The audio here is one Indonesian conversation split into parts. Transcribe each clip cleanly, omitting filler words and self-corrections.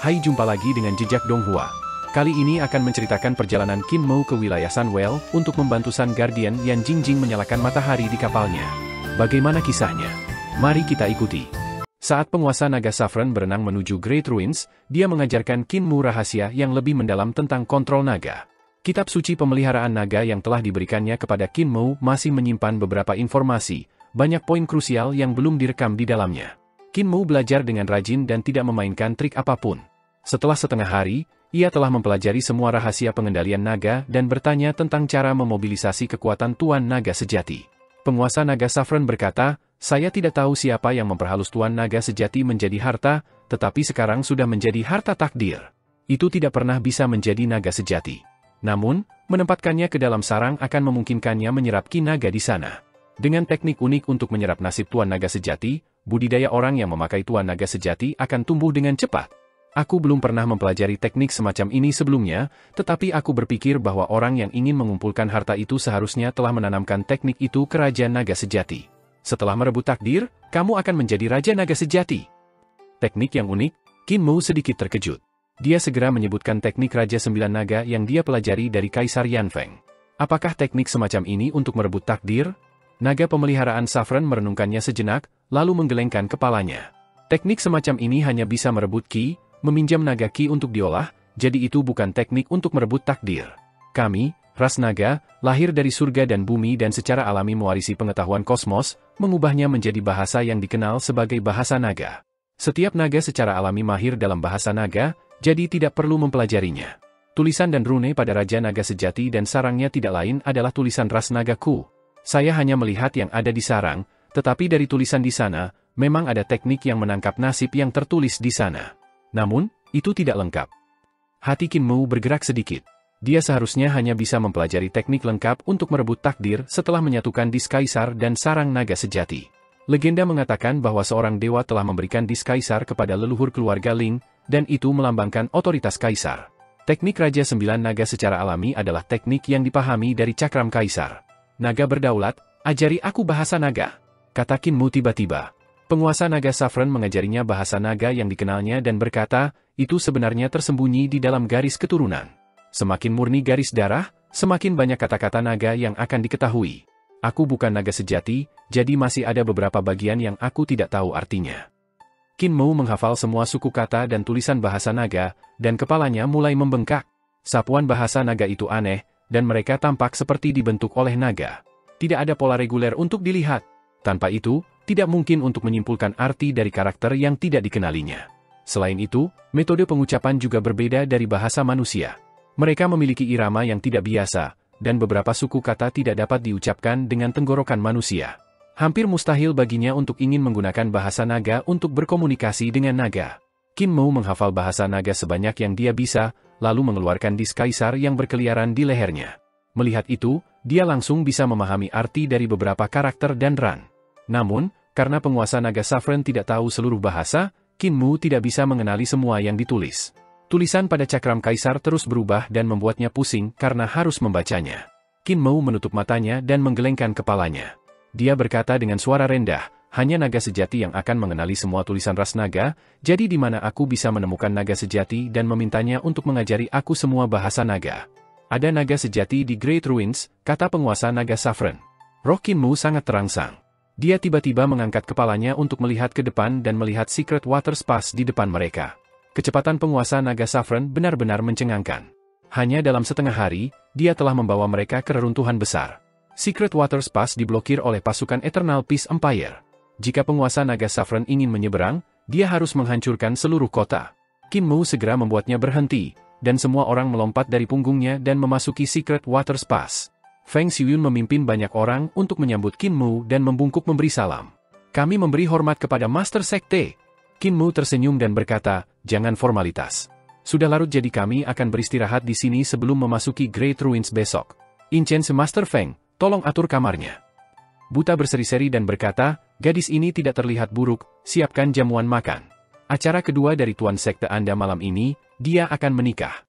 Hai, jumpa lagi dengan Jejak Donghua. Kali ini akan menceritakan perjalanan Qin Mou ke wilayah Sunwell untuk membantu Sun Guardian Yan Jingjing menyalakan matahari di kapalnya. Bagaimana kisahnya? Mari kita ikuti. Saat penguasa naga Saffron berenang menuju Great Ruins, dia mengajarkan Qin Mou rahasia yang lebih mendalam tentang kontrol naga. Kitab suci pemeliharaan naga yang telah diberikannya kepada Qin Mou masih menyimpan beberapa informasi, banyak poin krusial yang belum direkam di dalamnya. Qin Mou belajar dengan rajin dan tidak memainkan trik apapun. Setelah setengah hari, ia telah mempelajari semua rahasia pengendalian naga dan bertanya tentang cara memobilisasi kekuatan Tuan Naga Sejati. Penguasa Naga Saffron berkata, "Saya tidak tahu siapa yang memperhalus Tuan Naga Sejati menjadi harta, tetapi sekarang sudah menjadi harta takdir. Itu tidak pernah bisa menjadi naga sejati. Namun, menempatkannya ke dalam sarang akan memungkinkannya menyerap ki naga di sana. Dengan teknik unik untuk menyerap nasib Tuan Naga Sejati, budidaya orang yang memakai Tuan Naga Sejati akan tumbuh dengan cepat. Aku belum pernah mempelajari teknik semacam ini sebelumnya, tetapi aku berpikir bahwa orang yang ingin mengumpulkan harta itu seharusnya telah menanamkan teknik itu ke Raja Naga Sejati. Setelah merebut takdir, kamu akan menjadi Raja Naga Sejati." Teknik yang unik, Qin Mou sedikit terkejut. Dia segera menyebutkan teknik Raja Sembilan Naga yang dia pelajari dari Kaisar Yan Feng. Apakah teknik semacam ini untuk merebut takdir? Naga pemeliharaan Saffron merenungkannya sejenak, lalu menggelengkan kepalanya. Teknik semacam ini hanya bisa merebut ki, meminjam naga ki untuk diolah, jadi itu bukan teknik untuk merebut takdir. Kami, ras naga, lahir dari surga dan bumi dan secara alami mewarisi pengetahuan kosmos, mengubahnya menjadi bahasa yang dikenal sebagai bahasa naga. Setiap naga secara alami mahir dalam bahasa naga, jadi tidak perlu mempelajarinya. Tulisan dan rune pada Raja Naga Sejati dan sarangnya tidak lain adalah tulisan ras nagaku. Saya hanya melihat yang ada di sarang, tetapi dari tulisan di sana, memang ada teknik yang menangkap nasib yang tertulis di sana. Namun, itu tidak lengkap. Hati Qin Mou bergerak sedikit. Dia seharusnya hanya bisa mempelajari teknik lengkap untuk merebut takdir setelah menyatukan dis Kaisar dan sarang naga sejati. Legenda mengatakan bahwa seorang dewa telah memberikan dis Kaisar kepada leluhur keluarga Ling, dan itu melambangkan otoritas Kaisar. Teknik Raja Sembilan Naga secara alami adalah teknik yang dipahami dari cakram Kaisar. "Naga berdaulat, ajari aku bahasa naga," kata Qin Mou tiba-tiba. Penguasa Naga Saffron mengajarinya bahasa naga yang dikenalnya dan berkata, itu sebenarnya tersembunyi di dalam garis keturunan. Semakin murni garis darah, semakin banyak kata-kata naga yang akan diketahui. Aku bukan naga sejati, jadi masih ada beberapa bagian yang aku tidak tahu artinya. Qin Mou menghafal semua suku kata dan tulisan bahasa naga, dan kepalanya mulai membengkak. Sapuan bahasa naga itu aneh, dan mereka tampak seperti dibentuk oleh naga. Tidak ada pola reguler untuk dilihat. Tanpa itu, tidak mungkin untuk menyimpulkan arti dari karakter yang tidak dikenalinya. Selain itu, metode pengucapan juga berbeda dari bahasa manusia. Mereka memiliki irama yang tidak biasa, dan beberapa suku kata tidak dapat diucapkan dengan tenggorokan manusia. Hampir mustahil baginya untuk ingin menggunakan bahasa naga untuk berkomunikasi dengan naga. Qin Mou menghafal bahasa naga sebanyak yang dia bisa, lalu mengeluarkan dis Kaisar yang berkeliaran di lehernya. Melihat itu, dia langsung bisa memahami arti dari beberapa karakter dan ran. Namun, karena penguasa Naga Saffron tidak tahu seluruh bahasa, Qin Mou tidak bisa mengenali semua yang ditulis. Tulisan pada cakram Kaisar terus berubah dan membuatnya pusing karena harus membacanya. Qin Mou menutup matanya dan menggelengkan kepalanya. Dia berkata dengan suara rendah, "Hanya naga sejati yang akan mengenali semua tulisan ras naga, jadi di mana aku bisa menemukan naga sejati dan memintanya untuk mengajari aku semua bahasa naga?" "Ada naga sejati di Great Ruins," kata penguasa Naga Saffron. Roh Qin Mou sangat terangsang. Dia tiba-tiba mengangkat kepalanya untuk melihat ke depan dan melihat Secret Water Spas di depan mereka. Kecepatan penguasa Naga Saffron benar-benar mencengangkan. Hanya dalam setengah hari, dia telah membawa mereka ke reruntuhan besar. Secret Water Spas diblokir oleh pasukan Eternal Peace Empire. Jika penguasa Naga Saffron ingin menyeberang, dia harus menghancurkan seluruh kota. Qin Mou segera membuatnya berhenti, dan semua orang melompat dari punggungnya dan memasuki Secret Water Spas. Feng Xiuyun memimpin banyak orang untuk menyambut Qin Mou dan membungkuk memberi salam. "Kami memberi hormat kepada Master Sekte." Qin Mou tersenyum dan berkata, "Jangan formalitas. Sudah larut jadi kami akan beristirahat di sini sebelum memasuki Great Ruins besok. Incense Master Feng, tolong atur kamarnya." Buta berseri-seri dan berkata, "Gadis ini tidak terlihat buruk, siapkan jamuan makan. Acara kedua dari Tuan Sekte Anda malam ini, dia akan menikah."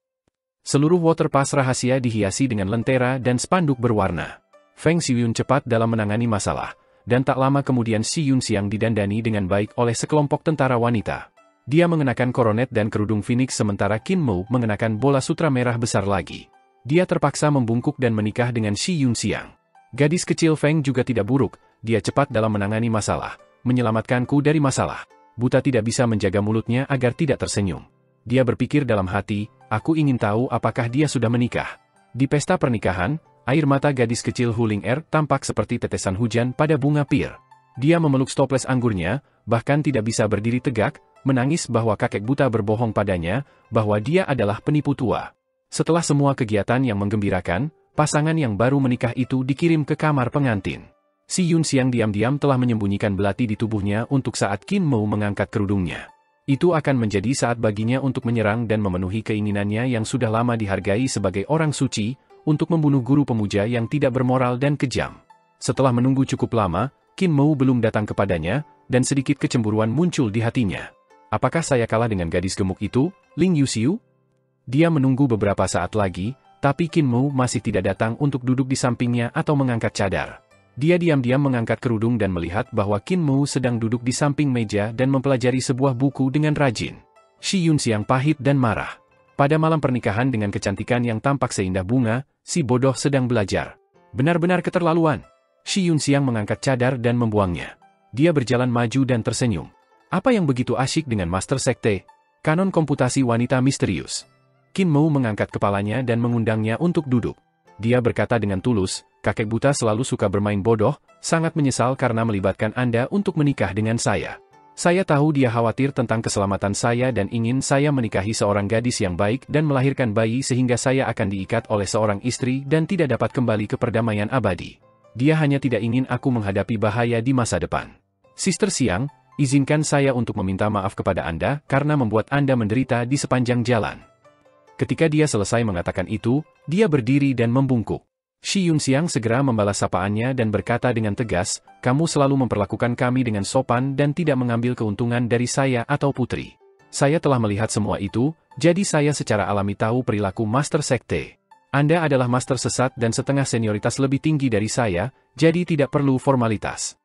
Seluruh water pass rahasia dihiasi dengan lentera dan spanduk berwarna. Feng Xiuyun cepat dalam menangani masalah, dan tak lama kemudian Si Yun Xiang didandani dengan baik oleh sekelompok tentara wanita. Dia mengenakan koronet dan kerudung Phoenix sementara Qin Mou mengenakan bola sutra merah besar lagi. Dia terpaksa membungkuk dan menikah dengan Shi Yunxiang. Gadis kecil Feng juga tidak buruk, dia cepat dalam menangani masalah, menyelamatkanku dari masalah. Buta tidak bisa menjaga mulutnya agar tidak tersenyum. Dia berpikir dalam hati, aku ingin tahu apakah dia sudah menikah. Di pesta pernikahan, air mata gadis kecil Huling Er tampak seperti tetesan hujan pada bunga pir. Dia memeluk stoples anggurnya, bahkan tidak bisa berdiri tegak, menangis bahwa kakek buta berbohong padanya, bahwa dia adalah penipu tua. Setelah semua kegiatan yang menggembirakan, pasangan yang baru menikah itu dikirim ke kamar pengantin. Si Yunxiang diam-diam telah menyembunyikan belati di tubuhnya untuk saat Qin Mou mengangkat kerudungnya. Itu akan menjadi saat baginya untuk menyerang dan memenuhi keinginannya yang sudah lama dihargai sebagai orang suci, untuk membunuh guru pemuja yang tidak bermoral dan kejam. Setelah menunggu cukup lama, Qin Mou belum datang kepadanya, dan sedikit kecemburuan muncul di hatinya. Apakah saya kalah dengan gadis gemuk itu, Ling Yuxiu? Dia menunggu beberapa saat lagi, tapi Qin Mou masih tidak datang untuk duduk di sampingnya atau mengangkat cadar. Dia diam-diam mengangkat kerudung dan melihat bahwa Qin Mou sedang duduk di samping meja dan mempelajari sebuah buku dengan rajin. Shi Yunxiang pahit dan marah. Pada malam pernikahan dengan kecantikan yang tampak seindah bunga, si bodoh sedang belajar. Benar-benar keterlaluan. Shi Yunxiang mengangkat cadar dan membuangnya. Dia berjalan maju dan tersenyum. Apa yang begitu asyik dengan Master Sekte? Kanon komputasi wanita misterius. Qin Mou mengangkat kepalanya dan mengundangnya untuk duduk. Dia berkata dengan tulus, kakek buta selalu suka bermain bodoh, sangat menyesal karena melibatkan Anda untuk menikah dengan saya. Saya tahu dia khawatir tentang keselamatan saya dan ingin saya menikahi seorang gadis yang baik dan melahirkan bayi sehingga saya akan diikat oleh seorang istri dan tidak dapat kembali ke perdamaian abadi. Dia hanya tidak ingin aku menghadapi bahaya di masa depan. Sister Xiang, izinkan saya untuk meminta maaf kepada Anda karena membuat Anda menderita di sepanjang jalan. Ketika dia selesai mengatakan itu, dia berdiri dan membungkuk. Shi Yunxiang segera membalas sapaannya dan berkata dengan tegas, kamu selalu memperlakukan kami dengan sopan dan tidak mengambil keuntungan dari saya atau putri. Saya telah melihat semua itu, jadi saya secara alami tahu perilaku Master Sekte. Anda adalah master sesat dan setengah senioritas lebih tinggi dari saya, jadi tidak perlu formalitas.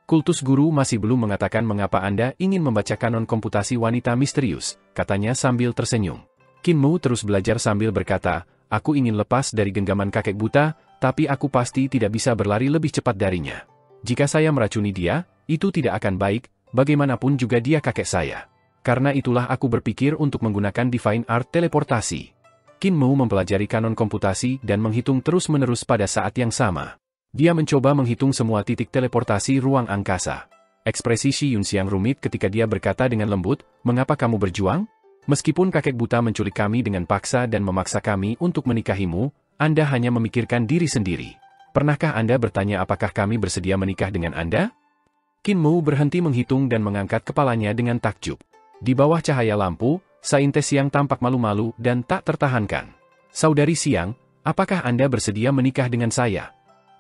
Kultus guru masih belum mengatakan mengapa Anda ingin membaca kanon komputasi wanita misterius, katanya sambil tersenyum. Qin Mou terus belajar sambil berkata, aku ingin lepas dari genggaman kakek buta, tapi aku pasti tidak bisa berlari lebih cepat darinya. Jika saya meracuni dia, itu tidak akan baik, bagaimanapun juga dia kakek saya. Karena itulah aku berpikir untuk menggunakan Divine Art teleportasi. Qin Mou mempelajari kanon komputasi dan menghitung terus-menerus pada saat yang sama. Dia mencoba menghitung semua titik teleportasi ruang angkasa. Ekspresi Shi Yunxiang rumit ketika dia berkata dengan lembut, mengapa kamu berjuang? Meskipun kakek buta menculik kami dengan paksa dan memaksa kami untuk menikahimu, Anda hanya memikirkan diri sendiri. Pernahkah Anda bertanya apakah kami bersedia menikah dengan Anda? Qin Mou berhenti menghitung dan mengangkat kepalanya dengan takjub. Di bawah cahaya lampu, Saintes Xiang tampak malu-malu dan tak tertahankan. Saudari Xiang, apakah Anda bersedia menikah dengan saya?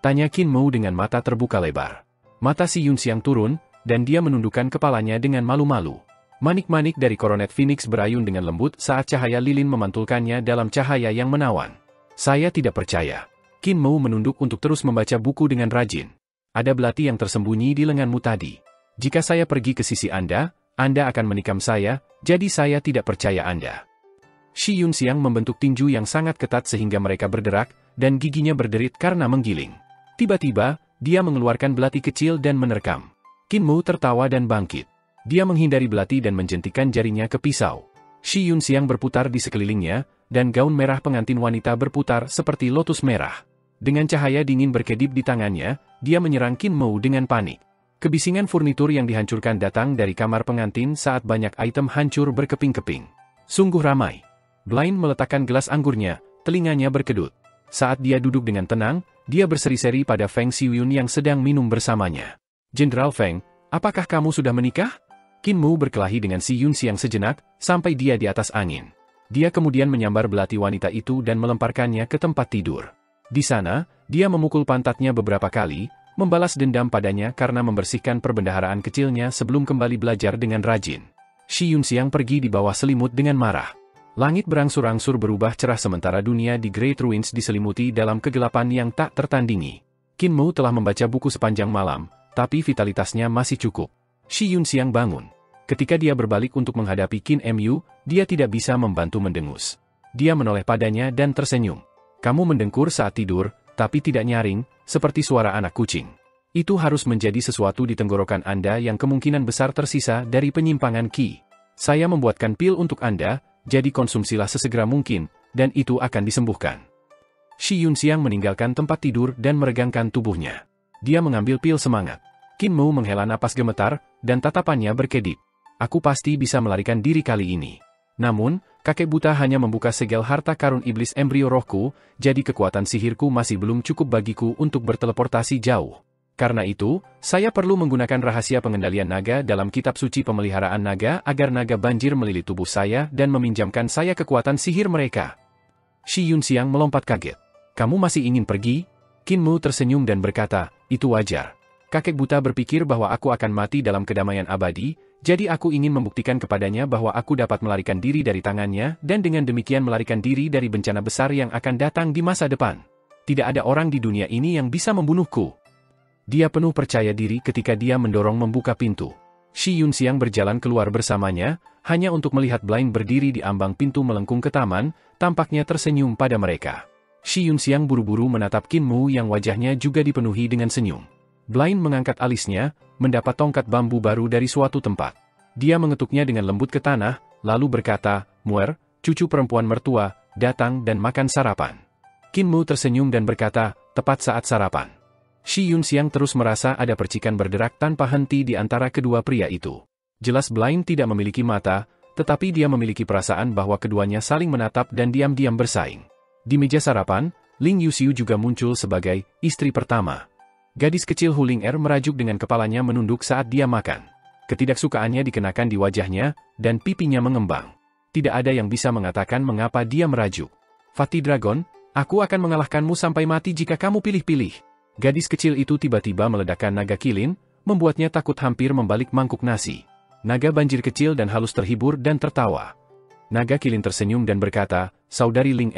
Tanya Qin Mou dengan mata terbuka lebar. Mata si Yunxiang turun, dan dia menundukkan kepalanya dengan malu-malu. Manik-manik dari koronet Phoenix berayun dengan lembut saat cahaya lilin memantulkannya dalam cahaya yang menawan. Saya tidak percaya. Qin Mou menunduk untuk terus membaca buku dengan rajin. Ada belati yang tersembunyi di lenganmu tadi. Jika saya pergi ke sisi Anda akan menikam saya, jadi saya tidak percaya Anda. Shi Yunxiang membentuk tinju yang sangat ketat sehingga mereka berderak, dan giginya berderit karena menggiling. Tiba-tiba, dia mengeluarkan belati kecil dan menerkam. Qin Mou tertawa dan bangkit. Dia menghindari belati dan menjentikan jarinya ke pisau. Shi Yunxiang berputar di sekelilingnya, dan gaun merah pengantin wanita berputar seperti lotus merah. Dengan cahaya dingin berkedip di tangannya, dia menyerang Qin Mou dengan panik. Kebisingan furnitur yang dihancurkan datang dari kamar pengantin saat banyak item hancur berkeping-keping. Sungguh ramai. Blaine meletakkan gelas anggurnya, telinganya berkedut. Saat dia duduk dengan tenang, dia berseri-seri pada Feng Xiuyun yang sedang minum bersamanya. Jenderal Feng, apakah kamu sudah menikah? Qin Mou berkelahi dengan si Yunxiang sejenak, sampai dia di atas angin. Dia kemudian menyambar belati wanita itu dan melemparkannya ke tempat tidur. Di sana, dia memukul pantatnya beberapa kali, membalas dendam padanya karena membersihkan perbendaharaan kecilnya sebelum kembali belajar dengan rajin. Shi Yunxiang pergi di bawah selimut dengan marah. Langit berangsur-angsur berubah cerah sementara dunia di Great Ruins diselimuti dalam kegelapan yang tak tertandingi. Qin Mou telah membaca buku sepanjang malam, tapi vitalitasnya masih cukup. Shi Yunxiang bangun. Ketika dia berbalik untuk menghadapi Qin Mu, dia tidak bisa membantu mendengus. Dia menoleh padanya dan tersenyum. Kamu mendengkur saat tidur, tapi tidak nyaring, seperti suara anak kucing. Itu harus menjadi sesuatu di tenggorokan Anda yang kemungkinan besar tersisa dari penyimpangan Qi. Saya membuatkan pil untuk Anda, jadi konsumsilah sesegera mungkin, dan itu akan disembuhkan. Shi Yunxiang meninggalkan tempat tidur dan meregangkan tubuhnya. Dia mengambil pil semangat. Qin Mu menghela napas gemetar, dan tatapannya berkedip. Aku pasti bisa melarikan diri kali ini. Namun, kakek buta hanya membuka segel harta karun iblis embrio rohku, jadi kekuatan sihirku masih belum cukup bagiku untuk berteleportasi jauh. Karena itu, saya perlu menggunakan rahasia pengendalian naga dalam kitab suci pemeliharaan naga agar naga banjir melilit tubuh saya dan meminjamkan saya kekuatan sihir mereka. Shi Yunxiang melompat kaget. Kamu masih ingin pergi? Qin Mu tersenyum dan berkata, itu wajar. Kakek buta berpikir bahwa aku akan mati dalam kedamaian abadi, jadi aku ingin membuktikan kepadanya bahwa aku dapat melarikan diri dari tangannya dan dengan demikian melarikan diri dari bencana besar yang akan datang di masa depan. Tidak ada orang di dunia ini yang bisa membunuhku. Dia penuh percaya diri ketika dia mendorong membuka pintu. Shi Yunxiang berjalan keluar bersamanya, hanya untuk melihat Blind berdiri di ambang pintu melengkung ke taman, tampaknya tersenyum pada mereka. Shi Yunxiang buru-buru menatap Qin Mu yang wajahnya juga dipenuhi dengan senyum. Blind mengangkat alisnya, mendapat tongkat bambu baru dari suatu tempat. Dia mengetuknya dengan lembut ke tanah, lalu berkata, Muer, cucu perempuan mertua, datang dan makan sarapan. Qin Mu tersenyum dan berkata, tepat saat sarapan. Shi Yunxiang terus merasa ada percikan berderak tanpa henti di antara kedua pria itu. Jelas Blind tidak memiliki mata, tetapi dia memiliki perasaan bahwa keduanya saling menatap dan diam-diam bersaing. Di meja sarapan, Ling Yuxiu juga muncul sebagai istri pertama. Gadis kecil Hu Ling merajuk dengan kepalanya menunduk saat dia makan. Ketidaksukaannya dikenakan di wajahnya, dan pipinya mengembang. Tidak ada yang bisa mengatakan mengapa dia merajuk. Fatih Dragon, aku akan mengalahkanmu sampai mati jika kamu pilih-pilih. Gadis kecil itu tiba-tiba meledakkan naga kilin, membuatnya takut hampir membalik mangkuk nasi. Naga banjir kecil dan halus terhibur dan tertawa. Naga kilin tersenyum dan berkata, Saudari Ling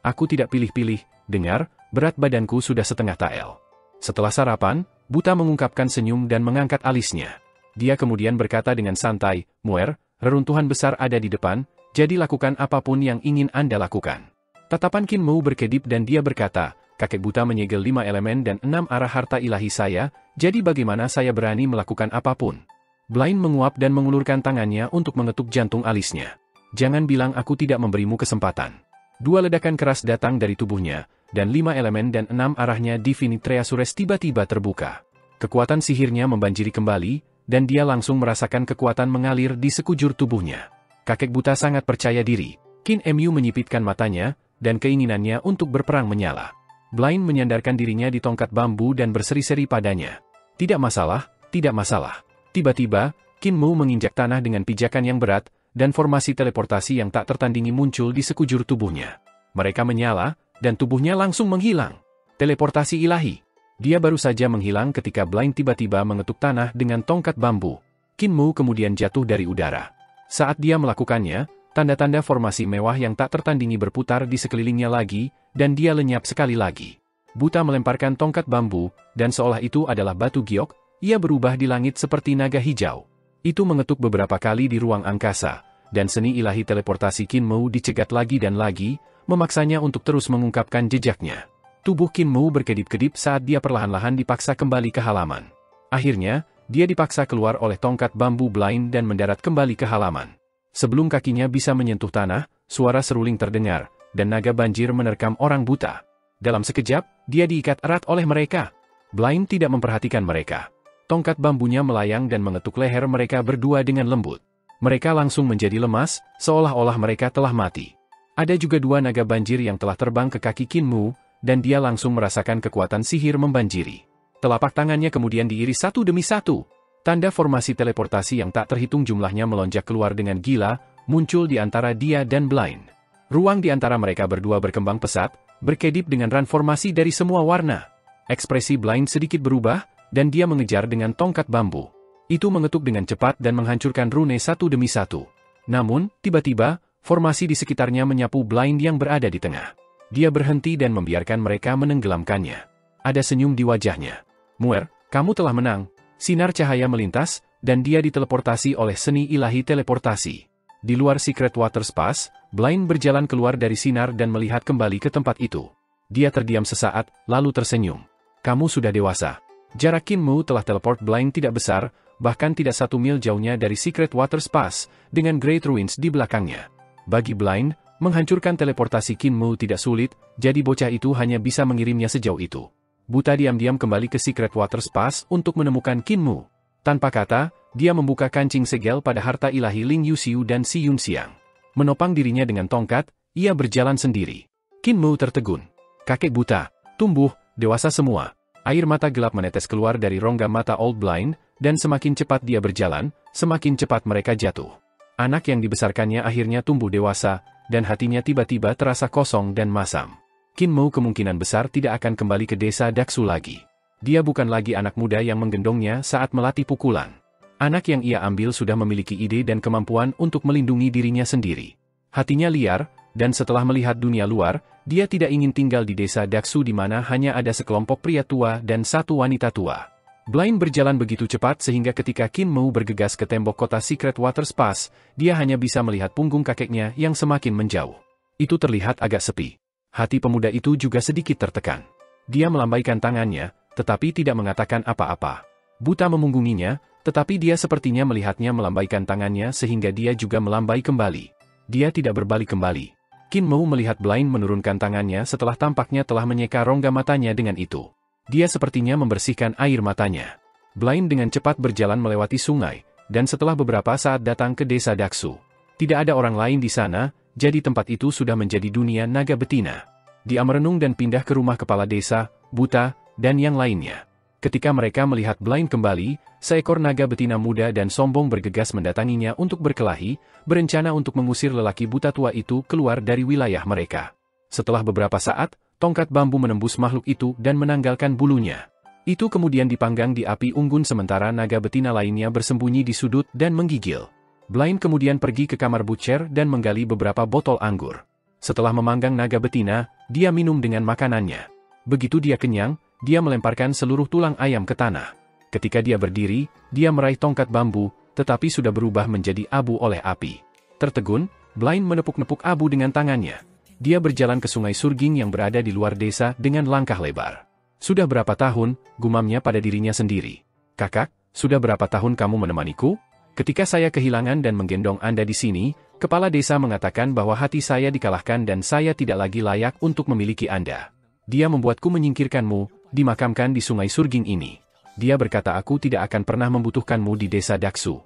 aku tidak pilih-pilih, dengar, berat badanku sudah setengah tael. Setelah sarapan, buta mengungkapkan senyum dan mengangkat alisnya. Dia kemudian berkata dengan santai, Muer, reruntuhan besar ada di depan, jadi lakukan apapun yang ingin Anda lakukan. Tatapan Qin Mu berkedip dan dia berkata, kakek buta menyegel 5 elemen dan 6 arah harta ilahi saya, jadi bagaimana saya berani melakukan apapun? Blind menguap dan mengulurkan tangannya untuk mengetuk jantung alisnya. Jangan bilang aku tidak memberimu kesempatan. 2 ledakan keras datang dari tubuhnya, dan 5 elemen dan 6 arahnya Divinitreasures tiba-tiba terbuka. Kekuatan sihirnya membanjiri kembali, dan dia langsung merasakan kekuatan mengalir di sekujur tubuhnya. Kakek buta sangat percaya diri. Qin Mu menyipitkan matanya, dan keinginannya untuk berperang menyala. Blind menyandarkan dirinya di tongkat bambu dan berseri-seri padanya. Tidak masalah, tidak masalah. Tiba-tiba, Qin Mu menginjak tanah dengan pijakan yang berat, dan formasi teleportasi yang tak tertandingi muncul di sekujur tubuhnya. Mereka menyala, dan tubuhnya langsung menghilang. Teleportasi ilahi. Dia baru saja menghilang ketika Blind tiba-tiba mengetuk tanah dengan tongkat bambu. Qin Mu kemudian jatuh dari udara. Saat dia melakukannya, tanda-tanda formasi mewah yang tak tertandingi berputar di sekelilingnya lagi, dan dia lenyap sekali lagi. Buta melemparkan tongkat bambu, dan seolah itu adalah batu giok, ia berubah di langit seperti naga hijau. Itu mengetuk beberapa kali di ruang angkasa, dan seni ilahi teleportasi Qin Mu dicegat lagi dan lagi, memaksanya untuk terus mengungkapkan jejaknya. Tubuh Qin Mu berkedip-kedip saat dia perlahan-lahan dipaksa kembali ke halaman. Akhirnya, dia dipaksa keluar oleh tongkat bambu Blind dan mendarat kembali ke halaman. Sebelum kakinya bisa menyentuh tanah, suara seruling terdengar, dan naga banjir menerkam orang buta. Dalam sekejap, dia diikat erat oleh mereka. Blind tidak memperhatikan mereka. Tongkat bambunya melayang dan mengetuk leher mereka berdua dengan lembut. Mereka langsung menjadi lemas, seolah-olah mereka telah mati. Ada juga 2 naga banjir yang telah terbang ke kaki Qin Mu, dan dia langsung merasakan kekuatan sihir membanjiri. Telapak tangannya kemudian diiris satu demi satu. Tanda formasi teleportasi yang tak terhitung jumlahnya melonjak keluar dengan gila, muncul di antara dia dan Blind. Ruang di antara mereka berdua berkembang pesat, berkedip dengan ran formasi dari semua warna. Ekspresi Blind sedikit berubah, dan dia mengejar dengan tongkat bambu. Itu mengetuk dengan cepat dan menghancurkan rune satu demi satu. Namun, tiba-tiba, formasi di sekitarnya menyapu Blind yang berada di tengah. Dia berhenti dan membiarkan mereka menenggelamkannya. Ada senyum di wajahnya. Muer, kamu telah menang. Sinar cahaya melintas, dan dia diteleportasi oleh seni ilahi teleportasi. Di luar Secret Water Spas, Blind berjalan keluar dari sinar dan melihat kembali ke tempat itu. Dia terdiam sesaat, lalu tersenyum. Kamu sudah dewasa. Jarak Qin Mu telah teleport Blind tidak besar, bahkan tidak 1 mil jauhnya dari Secret Water Spas, dengan Great Ruins di belakangnya. Bagi Blind, menghancurkan teleportasi Qin Mu tidak sulit, jadi bocah itu hanya bisa mengirimnya sejauh itu. Buta diam-diam kembali ke Secret Water Spas untuk menemukan Qin Mu. Tanpa kata, dia membuka kancing segel pada harta ilahi Ling Yuxiu dan Si Yunxiang. Menopang dirinya dengan tongkat, ia berjalan sendiri. Qin Mu tertegun. Kakek buta, tumbuh, dewasa semua. Air mata gelap menetes keluar dari rongga mata Old Blind, dan semakin cepat dia berjalan, semakin cepat mereka jatuh. Anak yang dibesarkannya akhirnya tumbuh dewasa, dan hatinya tiba-tiba terasa kosong dan masam. Qin Mu kemungkinan besar tidak akan kembali ke desa Daksu lagi. Dia bukan lagi anak muda yang menggendongnya saat melatih pukulan. Anak yang ia ambil sudah memiliki ide dan kemampuan untuk melindungi dirinya sendiri. Hatinya liar, dan setelah melihat dunia luar, dia tidak ingin tinggal di desa Daksu di mana hanya ada sekelompok pria tua dan satu wanita tua. Blind berjalan begitu cepat sehingga ketika Qin Mu bergegas ke tembok kota Secret Water Spas, dia hanya bisa melihat punggung kakeknya yang semakin menjauh. Itu terlihat agak sepi. Hati pemuda itu juga sedikit tertekan. Dia melambaikan tangannya, tetapi tidak mengatakan apa-apa. Buta memunggunginya, tetapi dia sepertinya melihatnya melambaikan tangannya sehingga dia juga melambai kembali. Dia tidak berbalik kembali. Qin Mu melihat Blind menurunkan tangannya setelah tampaknya telah menyeka rongga matanya dengan itu. Dia sepertinya membersihkan air matanya. Blind dengan cepat berjalan melewati sungai, dan setelah beberapa saat datang ke desa Daksu. Tidak ada orang lain di sana, jadi tempat itu sudah menjadi dunia naga betina. Dia merenung dan pindah ke rumah kepala desa, buta, dan yang lainnya. Ketika mereka melihat Blind kembali, seekor naga betina muda dan sombong bergegas mendatanginya untuk berkelahi, berencana untuk mengusir lelaki buta tua itu keluar dari wilayah mereka. Setelah beberapa saat, tongkat bambu menembus makhluk itu dan menanggalkan bulunya. Itu kemudian dipanggang di api unggun sementara naga betina lainnya bersembunyi di sudut dan menggigil. Blind kemudian pergi ke kamar Butcher dan menggali beberapa botol anggur. Setelah memanggang naga betina, dia minum dengan makanannya. Begitu dia kenyang, dia melemparkan seluruh tulang ayam ke tanah. Ketika dia berdiri, dia meraih tongkat bambu, tetapi sudah berubah menjadi abu oleh api. Tertegun, Blind menepuk-nepuk abu dengan tangannya. Dia berjalan ke sungai Surging yang berada di luar desa dengan langkah lebar. Sudah berapa tahun, gumamnya pada dirinya sendiri. Kakak, sudah berapa tahun kamu menemaniku? Ketika saya kehilangan dan menggendong Anda di sini, kepala desa mengatakan bahwa hati saya dikalahkan dan saya tidak lagi layak untuk memiliki Anda. Dia membuatku menyingkirkanmu, dimakamkan di sungai Surging ini. Dia berkata aku tidak akan pernah membutuhkanmu di desa Daksu.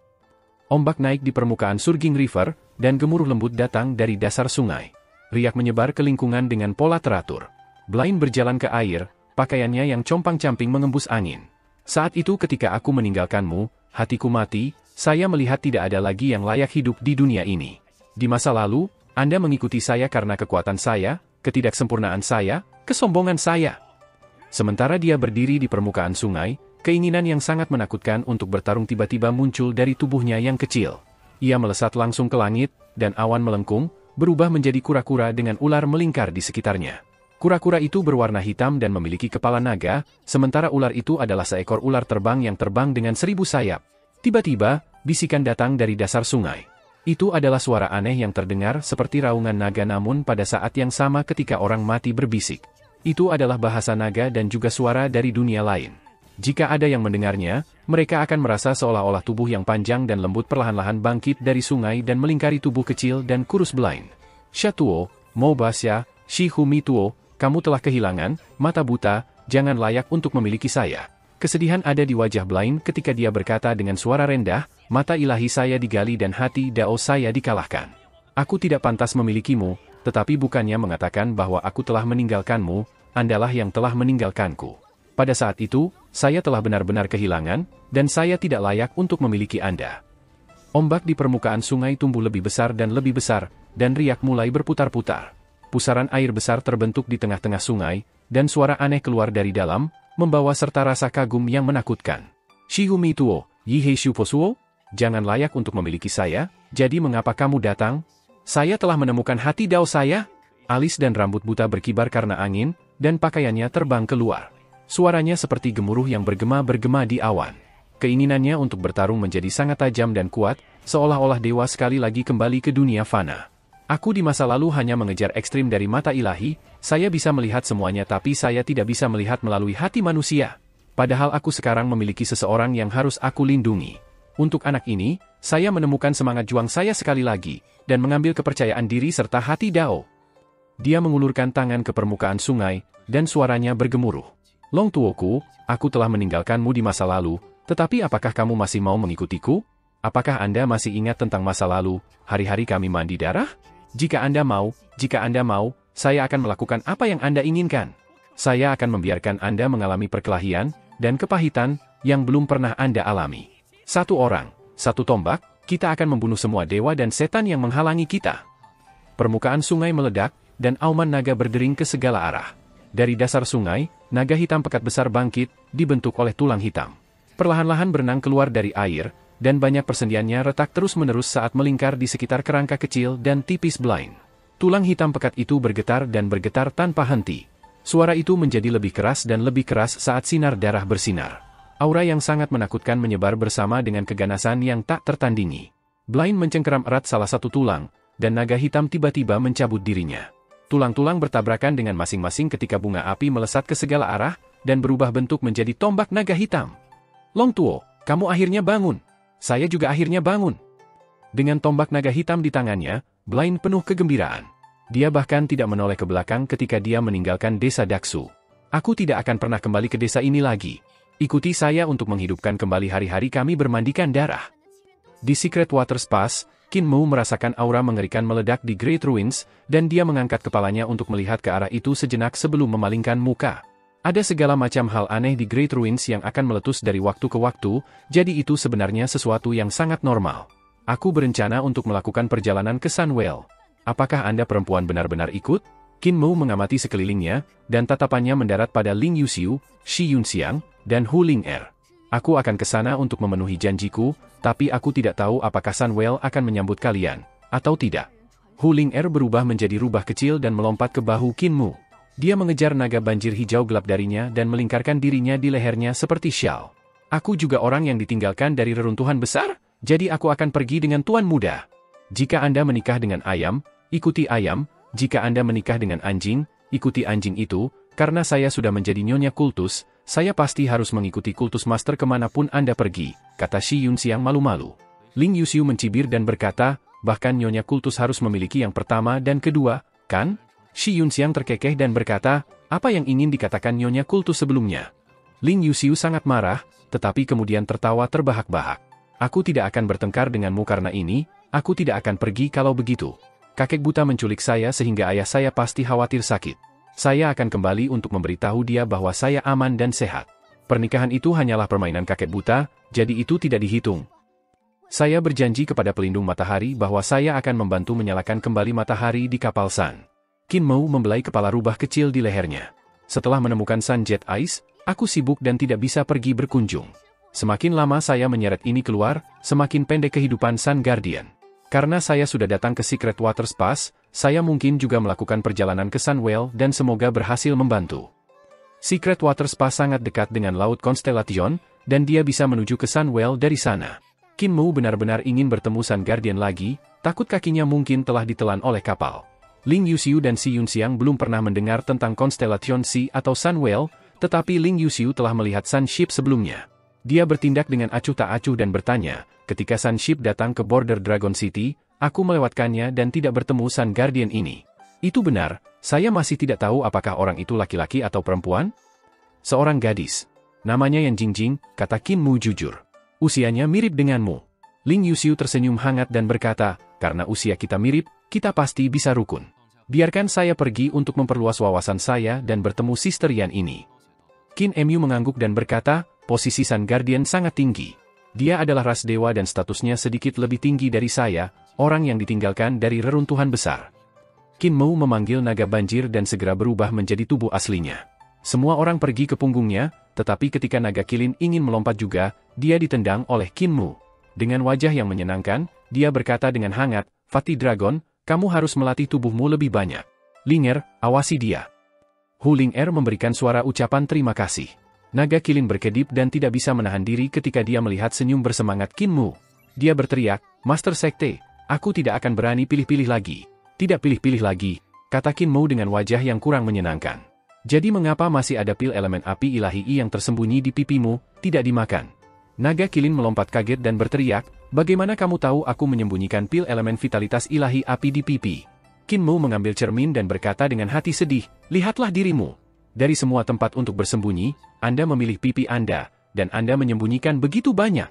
Ombak naik di permukaan Surging River, dan gemuruh lembut datang dari dasar sungai. Riak menyebar ke lingkungan dengan pola teratur. Blind berjalan ke air, pakaiannya yang compang-camping mengembus angin. Saat itu ketika aku meninggalkanmu, hatiku mati, saya melihat tidak ada lagi yang layak hidup di dunia ini. Di masa lalu, Anda mengikuti saya karena kekuatan saya, ketidaksempurnaan saya, kesombongan saya. Sementara dia berdiri di permukaan sungai, keinginan yang sangat menakutkan untuk bertarung tiba-tiba muncul dari tubuhnya yang kecil. Ia melesat langsung ke langit, dan awan melengkung, berubah menjadi kura-kura dengan ular melingkar di sekitarnya. Kura-kura itu berwarna hitam dan memiliki kepala naga, sementara ular itu adalah seekor ular terbang yang terbang dengan 1000 sayap. Tiba-tiba, bisikan datang dari dasar sungai. Itu adalah suara aneh yang terdengar seperti raungan naga namun pada saat yang sama ketika orang mati berbisik. Itu adalah bahasa naga dan juga suara dari dunia lain. Jika ada yang mendengarnya, mereka akan merasa seolah-olah tubuh yang panjang dan lembut perlahan-lahan bangkit dari sungai dan melingkari tubuh kecil dan kurus Blind. Shatuo, Mobasya, Shihumituo, kamu telah kehilangan, mata buta, jangan layak untuk memiliki saya. Kesedihan ada di wajah Blind ketika dia berkata dengan suara rendah, mata ilahi saya digali dan hati Dao saya dikalahkan. Aku tidak pantas memilikimu, tetapi bukannya mengatakan bahwa aku telah meninggalkanmu, Andalah yang telah meninggalkanku. Pada saat itu, saya telah benar-benar kehilangan, dan saya tidak layak untuk memiliki Anda. Ombak di permukaan sungai tumbuh lebih besar, dan riak mulai berputar-putar. Pusaran air besar terbentuk di tengah-tengah sungai, dan suara aneh keluar dari dalam, membawa serta rasa kagum yang menakutkan. Shihumi Tuo, Yihei Shuposuo, jangan layak untuk memiliki saya, jadi mengapa kamu datang? Saya telah menemukan hati Dao saya. Alis dan rambut buta berkibar karena angin, dan pakaiannya terbang keluar. Suaranya seperti gemuruh yang bergema-bergema di awan. Keinginannya untuk bertarung menjadi sangat tajam dan kuat, seolah-olah dewa sekali lagi kembali ke dunia fana. Aku di masa lalu hanya mengejar ekstrim dari mata ilahi, saya bisa melihat semuanya tapi saya tidak bisa melihat melalui hati manusia. Padahal aku sekarang memiliki seseorang yang harus aku lindungi. Untuk anak ini, saya menemukan semangat juang saya sekali lagi, dan mengambil kepercayaan diri serta hati Dao. Dia mengulurkan tangan ke permukaan sungai, dan suaranya bergemuruh. Long Tuoku, aku telah meninggalkanmu di masa lalu, tetapi apakah kamu masih mau mengikutiku? Apakah Anda masih ingat tentang masa lalu, hari-hari kami mandi darah? Jika Anda mau, saya akan melakukan apa yang Anda inginkan. Saya akan membiarkan Anda mengalami perkelahian, dan kepahitan, yang belum pernah Anda alami. Satu orang, satu tombak, kita akan membunuh semua dewa dan setan yang menghalangi kita. Permukaan sungai meledak, dan auman naga berdering ke segala arah. Dari dasar sungai, naga hitam pekat besar bangkit, dibentuk oleh tulang hitam. Perlahan-lahan berenang keluar dari air, dan banyak persendiannya retak terus-menerus saat melingkar di sekitar kerangka kecil dan tipis Blind. Tulang hitam pekat itu bergetar dan bergetar tanpa henti. Suara itu menjadi lebih keras dan lebih keras saat sinar darah bersinar. Aura yang sangat menakutkan menyebar bersama dengan keganasan yang tak tertandingi. Blind mencengkeram erat salah satu tulang, dan naga hitam tiba-tiba mencabut dirinya. Tulang-tulang bertabrakan dengan masing-masing ketika bunga api melesat ke segala arah, dan berubah bentuk menjadi tombak naga hitam. Long Tuo, kamu akhirnya bangun. Saya juga akhirnya bangun. Dengan tombak naga hitam di tangannya, Blind penuh kegembiraan. Dia bahkan tidak menoleh ke belakang ketika dia meninggalkan desa Daksu. Aku tidak akan pernah kembali ke desa ini lagi. Ikuti saya untuk menghidupkan kembali hari-hari kami bermandikan darah. Di Secret Waters Pass, Qin Mu merasakan aura mengerikan meledak di Great Ruins, dan dia mengangkat kepalanya untuk melihat ke arah itu sejenak sebelum memalingkan muka. Ada segala macam hal aneh di Great Ruins yang akan meletus dari waktu ke waktu, jadi itu sebenarnya sesuatu yang sangat normal. Aku berencana untuk melakukan perjalanan ke Sunwell. Apakah Anda perempuan benar-benar ikut? Qin Mu mengamati sekelilingnya, dan tatapannya mendarat pada Ling Yuxiu, Shi Yunxiang, dan Hu Ling'er. Aku akan ke sana untuk memenuhi janjiku, tapi aku tidak tahu apakah Sunwell akan menyambut kalian, atau tidak. Hu Ling'er berubah menjadi rubah kecil dan melompat ke bahu Qin Mu. Dia mengejar naga banjir hijau gelap darinya dan melingkarkan dirinya di lehernya seperti syal. Aku juga orang yang ditinggalkan dari reruntuhan besar, jadi aku akan pergi dengan tuan muda. Jika Anda menikah dengan ayam, ikuti ayam. Jika Anda menikah dengan anjing, ikuti anjing itu. Karena saya sudah menjadi nyonya kultus, saya pasti harus mengikuti kultus master kemanapun Anda pergi, kata Shi Yunxiang malu-malu. Ling Yuxiu mencibir dan berkata, bahkan nyonya kultus harus memiliki yang pertama dan kedua, kan? Shi Yunxiang terkekeh dan berkata, apa yang ingin dikatakan nyonya kultus sebelumnya? Ling Yuxiu sangat marah, tetapi kemudian tertawa terbahak-bahak. Aku tidak akan bertengkar denganmu karena ini, aku tidak akan pergi kalau begitu. Kakek buta menculik saya sehingga ayah saya pasti khawatir sakit. Saya akan kembali untuk memberitahu dia bahwa saya aman dan sehat. Pernikahan itu hanyalah permainan kakek buta, jadi itu tidak dihitung. Saya berjanji kepada pelindung matahari bahwa saya akan membantu menyalakan kembali matahari di kapal Sun. Qin Mu membelai kepala rubah kecil di lehernya. Setelah menemukan Sun Jet Ice, aku sibuk dan tidak bisa pergi berkunjung. Semakin lama saya menyeret ini keluar, semakin pendek kehidupan Sun Guardian. Karena saya sudah datang ke Secret Waters Pass, saya mungkin juga melakukan perjalanan ke Sunwell dan semoga berhasil membantu. Secret Waters Pass sangat dekat dengan Laut Constellation, dan dia bisa menuju ke Sunwell dari sana. Qin Mu benar-benar ingin bertemu Sun Guardian lagi, takut kakinya mungkin telah ditelan oleh kapal. Ling Yuxiu dan Shi Yunxiang belum pernah mendengar tentang Constellation Sea atau Sunwell, tetapi Ling Yuxiu telah melihat Sunship sebelumnya. Dia bertindak dengan acuh tak acuh dan bertanya, ketika Sunship datang ke border Dragon City, aku melewatkannya dan tidak bertemu Sun Guardian ini. Itu benar, saya masih tidak tahu apakah orang itu laki-laki atau perempuan? Seorang gadis. Namanya Yan Jingjing, kata Qin Mu jujur. Usianya mirip denganmu. Ling Yuxiu tersenyum hangat dan berkata, karena usia kita mirip, kita pasti bisa rukun. Biarkan saya pergi untuk memperluas wawasan saya dan bertemu Sister Yan ini. Qin Mu mengangguk dan berkata, posisi Sun Guardian sangat tinggi. Dia adalah ras dewa dan statusnya sedikit lebih tinggi dari saya, orang yang ditinggalkan dari reruntuhan besar. Qin Mu memanggil naga banjir dan segera berubah menjadi tubuh aslinya. Semua orang pergi ke punggungnya, tetapi ketika naga kilin ingin melompat juga, dia ditendang oleh Qin Mu. Dengan wajah yang menyenangkan, dia berkata dengan hangat, Fatih Dragon, kamu harus melatih tubuhmu lebih banyak. Ling'er, awasi dia. Hu Ling'er memberikan suara ucapan terima kasih. Naga Kilin berkedip dan tidak bisa menahan diri ketika dia melihat senyum bersemangat Qin Mu. Dia berteriak, "Master Sekte, aku tidak akan berani pilih-pilih lagi." "Tidak pilih-pilih lagi," kata Qin Mu dengan wajah yang kurang menyenangkan. "Jadi mengapa masih ada pil elemen api ilahi yang tersembunyi di pipimu, tidak dimakan?" Naga Kilin melompat kaget dan berteriak, "Bagaimana kamu tahu aku menyembunyikan pil elemen vitalitas ilahi api di pipi?" Qin Mu mengambil cermin dan berkata dengan hati sedih, "Lihatlah dirimu. Dari semua tempat untuk bersembunyi, Anda memilih pipi Anda, dan Anda menyembunyikan begitu banyak."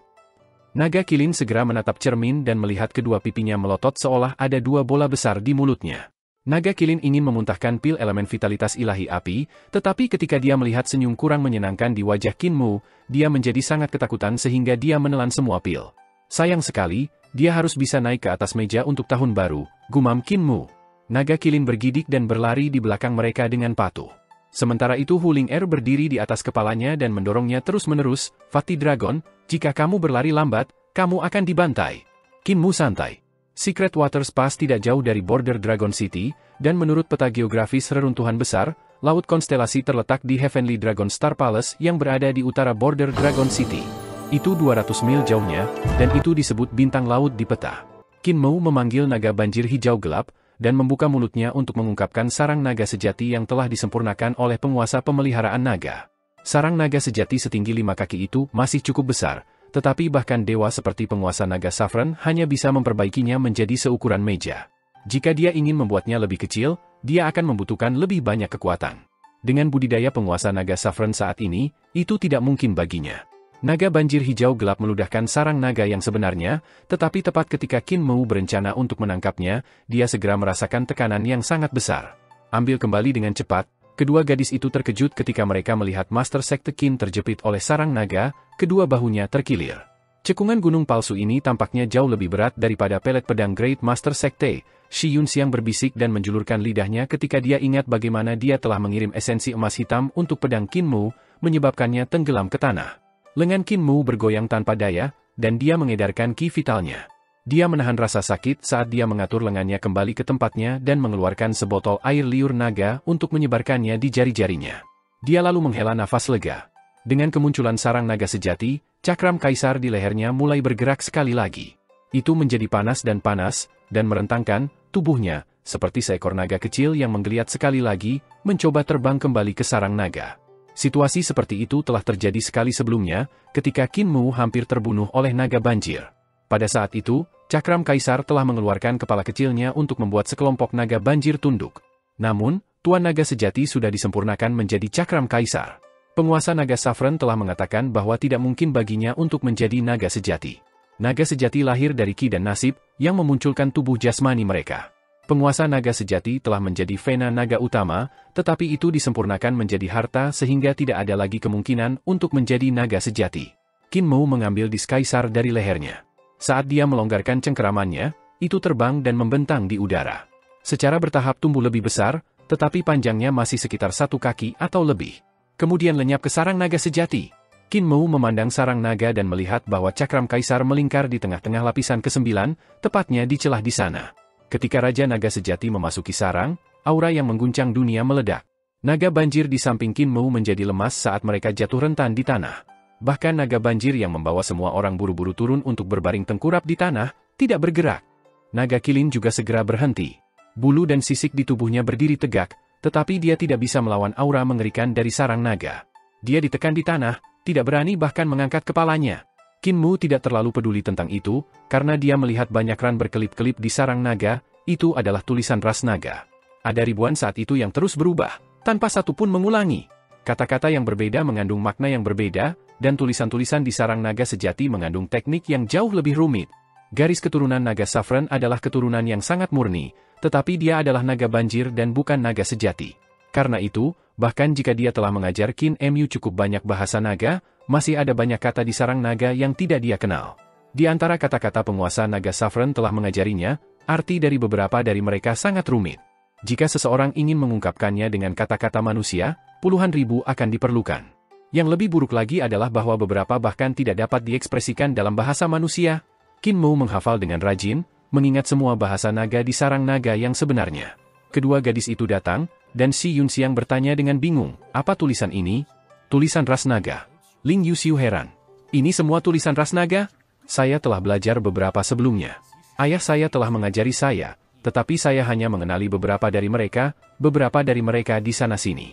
Naga Kilin segera menatap cermin dan melihat kedua pipinya melotot seolah ada dua bola besar di mulutnya. Naga Kilin ingin memuntahkan pil elemen vitalitas ilahi api, tetapi ketika dia melihat senyum kurang menyenangkan di wajah Qin Mu, dia menjadi sangat ketakutan sehingga dia menelan semua pil. Sayang sekali, dia harus bisa naik ke atas meja untuk tahun baru, gumam Qin Mu. Naga Kilin bergidik dan berlari di belakang mereka dengan patuh. Sementara itu Hu Ling Er berdiri di atas kepalanya dan mendorongnya terus-menerus, "Fatih Dragon, jika kamu berlari lambat, kamu akan dibantai." Qin Mu santai. Secret Waters Pass tidak jauh dari border Dragon City, dan menurut peta geografis reruntuhan besar, laut konstelasi terletak di Heavenly Dragon Star Palace yang berada di utara border Dragon City. Itu 200 mil jauhnya, dan itu disebut bintang laut di peta. Qin Mu memanggil naga banjir hijau gelap, dan membuka mulutnya untuk mengungkapkan sarang naga sejati yang telah disempurnakan oleh penguasa pemeliharaan naga. Sarang naga sejati setinggi 5 kaki itu masih cukup besar, tetapi bahkan dewa seperti penguasa naga Saffron hanya bisa memperbaikinya menjadi seukuran meja. Jika dia ingin membuatnya lebih kecil, dia akan membutuhkan lebih banyak kekuatan. Dengan budidaya penguasa naga Saffron saat ini, itu tidak mungkin baginya. Naga banjir hijau gelap meludahkan sarang naga yang sebenarnya, tetapi tepat ketika Qin Mu berencana untuk menangkapnya, dia segera merasakan tekanan yang sangat besar. Ambil kembali dengan cepat, kedua gadis itu terkejut ketika mereka melihat Master Sekte Qin terjepit oleh sarang naga, kedua bahunya terkilir. Cekungan gunung palsu ini tampaknya jauh lebih berat daripada pelet pedang Great Master Sekte. Shi Yunxiang berbisik dan menjulurkan lidahnya ketika dia ingat bagaimana dia telah mengirim esensi emas hitam untuk pedang Qin Mu, menyebabkannya tenggelam ke tanah. Lengan Qin Mu bergoyang tanpa daya, dan dia mengedarkan ki vitalnya. Dia menahan rasa sakit saat dia mengatur lengannya kembali ke tempatnya dan mengeluarkan sebotol air liur naga untuk menyebarkannya di jari-jarinya. Dia lalu menghela nafas lega. Dengan kemunculan sarang naga sejati, cakram kaisar di lehernya mulai bergerak sekali lagi. Itu menjadi panas, dan merentangkan tubuhnya, seperti seekor naga kecil yang menggeliat sekali lagi, mencoba terbang kembali ke sarang naga. Situasi seperti itu telah terjadi sekali sebelumnya, ketika Qin Mu hampir terbunuh oleh naga banjir. Pada saat itu, cakram kaisar telah mengeluarkan kepala kecilnya untuk membuat sekelompok naga banjir tunduk. Namun, Tuan Naga Sejati sudah disempurnakan menjadi cakram kaisar. Penguasa naga Saffron telah mengatakan bahwa tidak mungkin baginya untuk menjadi naga sejati. Naga sejati lahir dari ki dan nasib, yang memunculkan tubuh jasmani mereka. Penguasa naga sejati telah menjadi vena naga utama, tetapi itu disempurnakan menjadi harta sehingga tidak ada lagi kemungkinan untuk menjadi naga sejati. Qin Mu mengambil dis kaisar dari lehernya. Saat dia melonggarkan cengkeramannya, itu terbang dan membentang di udara. Secara bertahap tumbuh lebih besar, tetapi panjangnya masih sekitar 1 kaki atau lebih. Kemudian lenyap ke sarang naga sejati. Qin Mu memandang sarang naga dan melihat bahwa cakram kaisar melingkar di tengah-tengah lapisan ke-9, tepatnya di celah di sana. Ketika Raja Naga Sejati memasuki sarang, aura yang mengguncang dunia meledak. Naga banjir di samping Qin Mu menjadi lemas saat mereka jatuh rentan di tanah. Bahkan naga banjir yang membawa semua orang buru-buru turun untuk berbaring tengkurap di tanah, tidak bergerak. Naga Kilin juga segera berhenti. Bulu dan sisik di tubuhnya berdiri tegak, tetapi dia tidak bisa melawan aura mengerikan dari sarang naga. Dia ditekan di tanah, tidak berani bahkan mengangkat kepalanya. Qin Mu tidak terlalu peduli tentang itu, karena dia melihat banyak ran berkelip-kelip di sarang naga, itu adalah tulisan ras naga. Ada ribuan saat itu yang terus berubah, tanpa satu pun mengulangi. Kata-kata yang berbeda mengandung makna yang berbeda, dan tulisan-tulisan di sarang naga sejati mengandung teknik yang jauh lebih rumit. Garis keturunan naga Saffron adalah keturunan yang sangat murni, tetapi dia adalah naga banjir dan bukan naga sejati. Karena itu, bahkan jika dia telah mengajar Qin Mu cukup banyak bahasa naga, masih ada banyak kata di sarang naga yang tidak dia kenal. Di antara kata-kata penguasa naga Saffron telah mengajarinya, arti dari beberapa dari mereka sangat rumit. Jika seseorang ingin mengungkapkannya dengan kata-kata manusia, puluhan ribu akan diperlukan. Yang lebih buruk lagi adalah bahwa beberapa bahkan tidak dapat diekspresikan dalam bahasa manusia. Qin Mu menghafal dengan rajin, mengingat semua bahasa naga di sarang naga yang sebenarnya. Kedua gadis itu datang, dan Shi Yunxiang bertanya dengan bingung, "Apa tulisan ini?" Tulisan ras naga. Ling Yuxiu heran. Ini semua tulisan ras naga? Saya telah belajar beberapa sebelumnya. Ayah saya telah mengajari saya, tetapi saya hanya mengenali beberapa dari mereka di sana-sini.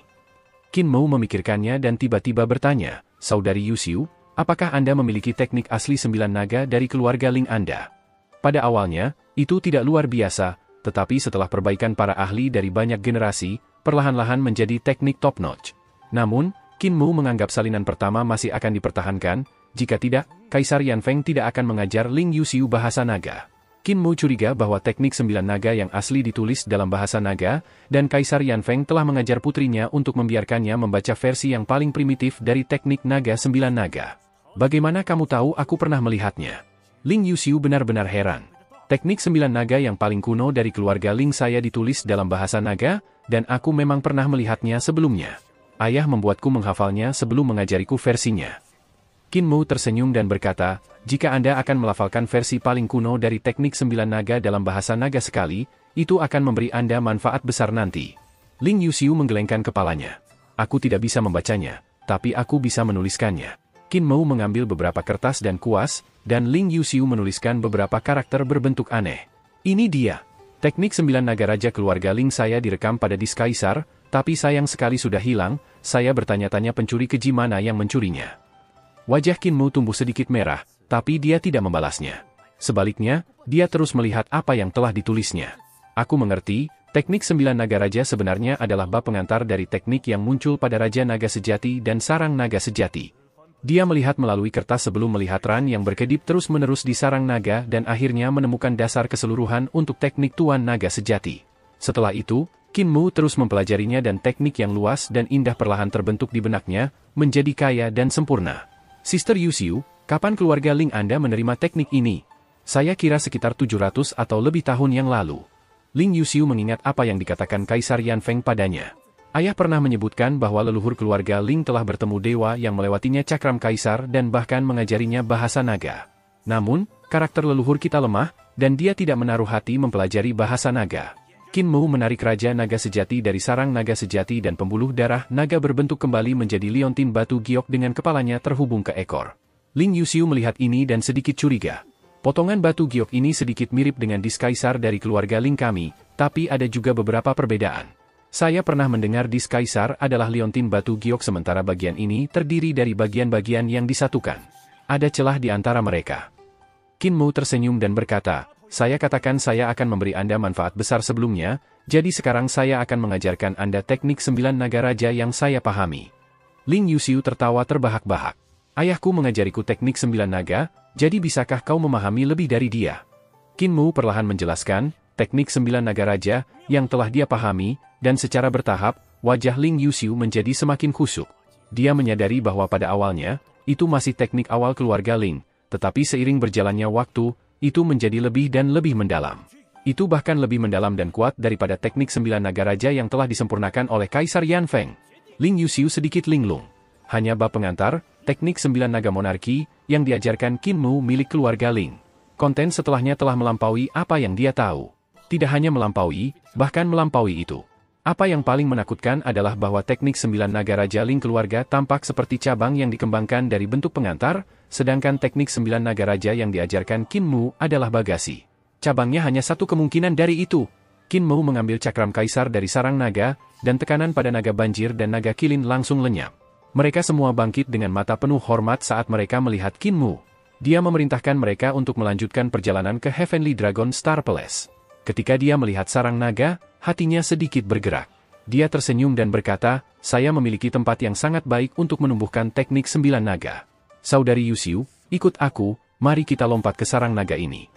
Qin Mou memikirkannya dan tiba-tiba bertanya, Saudari Yuxiu, apakah Anda memiliki teknik asli 9 naga dari keluarga Ling Anda? Pada awalnya, itu tidak luar biasa, tetapi setelah perbaikan para ahli dari banyak generasi, perlahan-lahan menjadi teknik top-notch. Namun, Qin Mou menganggap salinan pertama masih akan dipertahankan, jika tidak, Kaisar Yanfeng tidak akan mengajar Ling Yuxiu bahasa naga. Qin Mou curiga bahwa teknik 9 naga yang asli ditulis dalam bahasa naga, dan Kaisar Yanfeng telah mengajar putrinya untuk membiarkannya membaca versi yang paling primitif dari teknik naga 9 naga. Bagaimana kamu tahu aku pernah melihatnya? Ling Yuxiu benar-benar heran. Teknik 9 naga yang paling kuno dari keluarga Ling saya ditulis dalam bahasa naga, dan aku memang pernah melihatnya sebelumnya. Ayah membuatku menghafalnya sebelum mengajariku versinya. Qin Mou tersenyum dan berkata, jika Anda akan melafalkan versi paling kuno dari teknik 9 naga dalam bahasa naga sekali, itu akan memberi Anda manfaat besar nanti. Ling Yuxiu menggelengkan kepalanya. Aku tidak bisa membacanya, tapi aku bisa menuliskannya. Qin Mou mengambil beberapa kertas dan kuas, dan Ling Yuxiu menuliskan beberapa karakter berbentuk aneh. Ini dia. Teknik 9 naga raja keluarga Ling saya direkam pada disk Kaisar, tapi sayang sekali sudah hilang. Saya bertanya-tanya pencuri keji mana yang mencurinya. Wajah Qin Mou tumbuh sedikit merah, tapi dia tidak membalasnya. Sebaliknya, dia terus melihat apa yang telah ditulisnya. Aku mengerti, teknik 9 naga raja sebenarnya adalah bab pengantar dari teknik yang muncul pada Raja Naga Sejati dan Sarang Naga Sejati. Dia melihat melalui kertas sebelum melihat ran yang berkedip terus-menerus di Sarang Naga dan akhirnya menemukan dasar keseluruhan untuk teknik Tuan Naga Sejati. Setelah itu, Qin Mou terus mempelajarinya dan teknik yang luas dan indah perlahan terbentuk di benaknya, menjadi kaya dan sempurna. Sister Yuxiu, kapan keluarga Ling Anda menerima teknik ini? Saya kira sekitar 700 atau lebih tahun yang lalu. Ling Yuxiu mengingat apa yang dikatakan Kaisar Yanfeng padanya. Ayah pernah menyebutkan bahwa leluhur keluarga Ling telah bertemu dewa yang melewatinya cakram Kaisar dan bahkan mengajarinya bahasa naga. Namun, karakter leluhur kita lemah, dan dia tidak menaruh hati mempelajari bahasa naga. Qin Mou menarik Raja Naga Sejati dari Sarang Naga Sejati dan pembuluh darah naga berbentuk kembali menjadi liontin batu giok dengan kepalanya terhubung ke ekor. Ling Yuxiu melihat ini dan sedikit curiga. Potongan batu giok ini sedikit mirip dengan disk Kaisar dari keluarga Ling kami, tapi ada juga beberapa perbedaan. Saya pernah mendengar disk Kaisar adalah liontin batu giok sementara bagian ini terdiri dari bagian-bagian yang disatukan. Ada celah di antara mereka. Qin Mou tersenyum dan berkata, saya katakan saya akan memberi Anda manfaat besar sebelumnya, jadi sekarang saya akan mengajarkan Anda teknik 9 naga raja yang saya pahami. Ling Yuxiu tertawa terbahak-bahak. Ayahku mengajariku teknik 9 naga, jadi bisakah kau memahami lebih dari dia? Qin Mou perlahan menjelaskan, teknik 9 naga raja, yang telah dia pahami, dan secara bertahap, wajah Ling Yuxiu menjadi semakin khusyuk. Dia menyadari bahwa pada awalnya, itu masih teknik awal keluarga Ling, tetapi seiring berjalannya waktu, itu menjadi lebih dan lebih mendalam. Itu bahkan lebih mendalam dan kuat daripada teknik 9 naga raja yang telah disempurnakan oleh Kaisar Yanfeng. Ling Yuxiu sedikit linglung. Hanya bab pengantar, teknik 9 naga monarki, yang diajarkan Qin Mou milik keluarga Ling. Konten setelahnya telah melampaui apa yang dia tahu. Tidak hanya melampaui, bahkan melampaui itu. Apa yang paling menakutkan adalah bahwa teknik 9 naga raja Ling keluarga tampak seperti cabang yang dikembangkan dari bentuk pengantar, sedangkan teknik 9 naga raja yang diajarkan Qin Mou adalah bagasi. Cabangnya hanya satu kemungkinan dari itu. Qin Mou mengambil cakram Kaisar dari Sarang Naga, dan tekanan pada naga banjir dan naga kilin langsung lenyap. Mereka semua bangkit dengan mata penuh hormat saat mereka melihat Qin Mou. Dia memerintahkan mereka untuk melanjutkan perjalanan ke Heavenly Dragon Star Palace. Ketika dia melihat Sarang Naga, hatinya sedikit bergerak. Dia tersenyum dan berkata, saya memiliki tempat yang sangat baik untuk menumbuhkan teknik 9 naga. Saudari Yuxiu, ikut aku, mari kita lompat ke Sarang Naga ini.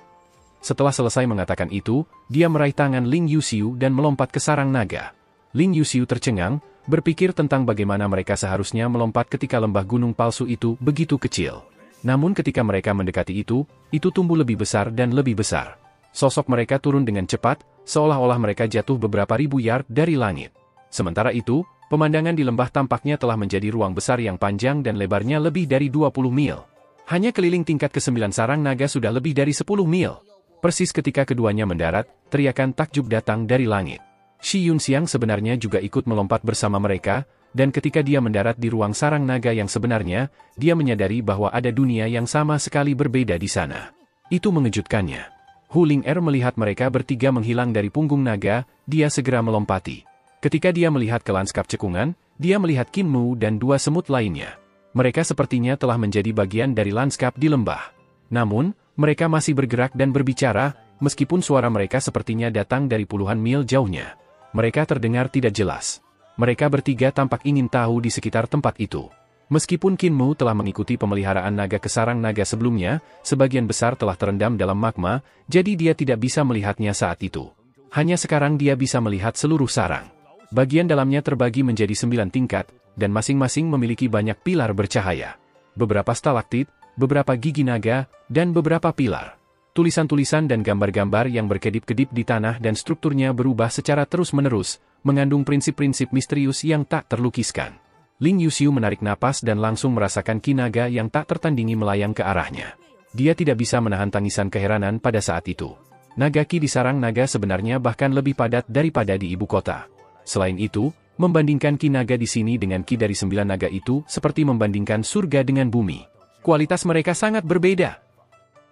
Setelah selesai mengatakan itu, dia meraih tangan Ling Yuxiu dan melompat ke Sarang Naga. Ling Yuxiu tercengang, berpikir tentang bagaimana mereka seharusnya melompat ketika lembah gunung palsu itu begitu kecil. Namun ketika mereka mendekati itu tumbuh lebih besar dan lebih besar. Sosok mereka turun dengan cepat, seolah-olah mereka jatuh beberapa ribu yard dari langit. Sementara itu, pemandangan di lembah tampaknya telah menjadi ruang besar yang panjang dan lebarnya lebih dari 20 mil. Hanya keliling tingkat ke-9 Sarang Naga sudah lebih dari 10 mil. Persis ketika keduanya mendarat, teriakan takjub datang dari langit. Shi Yunxiang sebenarnya juga ikut melompat bersama mereka, Dan ketika dia mendarat di ruang sarang naga yang sebenarnya, dia menyadari bahwa ada dunia yang sama sekali berbeda di sana. Itu mengejutkannya. Hu Ling'er melihat mereka bertiga menghilang dari punggung naga, dia segera melompati. Ketika dia melihat ke lanskap cekungan, dia melihat Qin Mu dan dua semut lainnya. Mereka sepertinya telah menjadi bagian dari lanskap di lembah. Namun, mereka masih bergerak dan berbicara, meskipun suara mereka sepertinya datang dari puluhan mil jauhnya. Mereka terdengar tidak jelas. Mereka bertiga tampak ingin tahu di sekitar tempat itu. Meskipun Qin Mu telah mengikuti pemeliharaan naga ke sarang naga sebelumnya, sebagian besar telah terendam dalam magma, jadi dia tidak bisa melihatnya saat itu. Hanya sekarang dia bisa melihat seluruh sarang. Bagian dalamnya terbagi menjadi 9 tingkat, dan masing-masing memiliki banyak pilar bercahaya. Beberapa stalaktit, beberapa gigi naga, dan beberapa pilar. Tulisan-tulisan dan gambar-gambar yang berkedip-kedip di tanah dan strukturnya berubah secara terus-menerus, mengandung prinsip-prinsip misterius yang tak terlukiskan. Ling Yuxiu menarik napas dan langsung merasakan ki naga yang tak tertandingi melayang ke arahnya. Dia tidak bisa menahan tangisan keheranan pada saat itu. Naga ki di sarang naga sebenarnya bahkan lebih padat daripada di ibu kota. Selain itu, membandingkan ki naga di sini dengan ki dari 9 naga itu seperti membandingkan surga dengan bumi. Kualitas mereka sangat berbeda.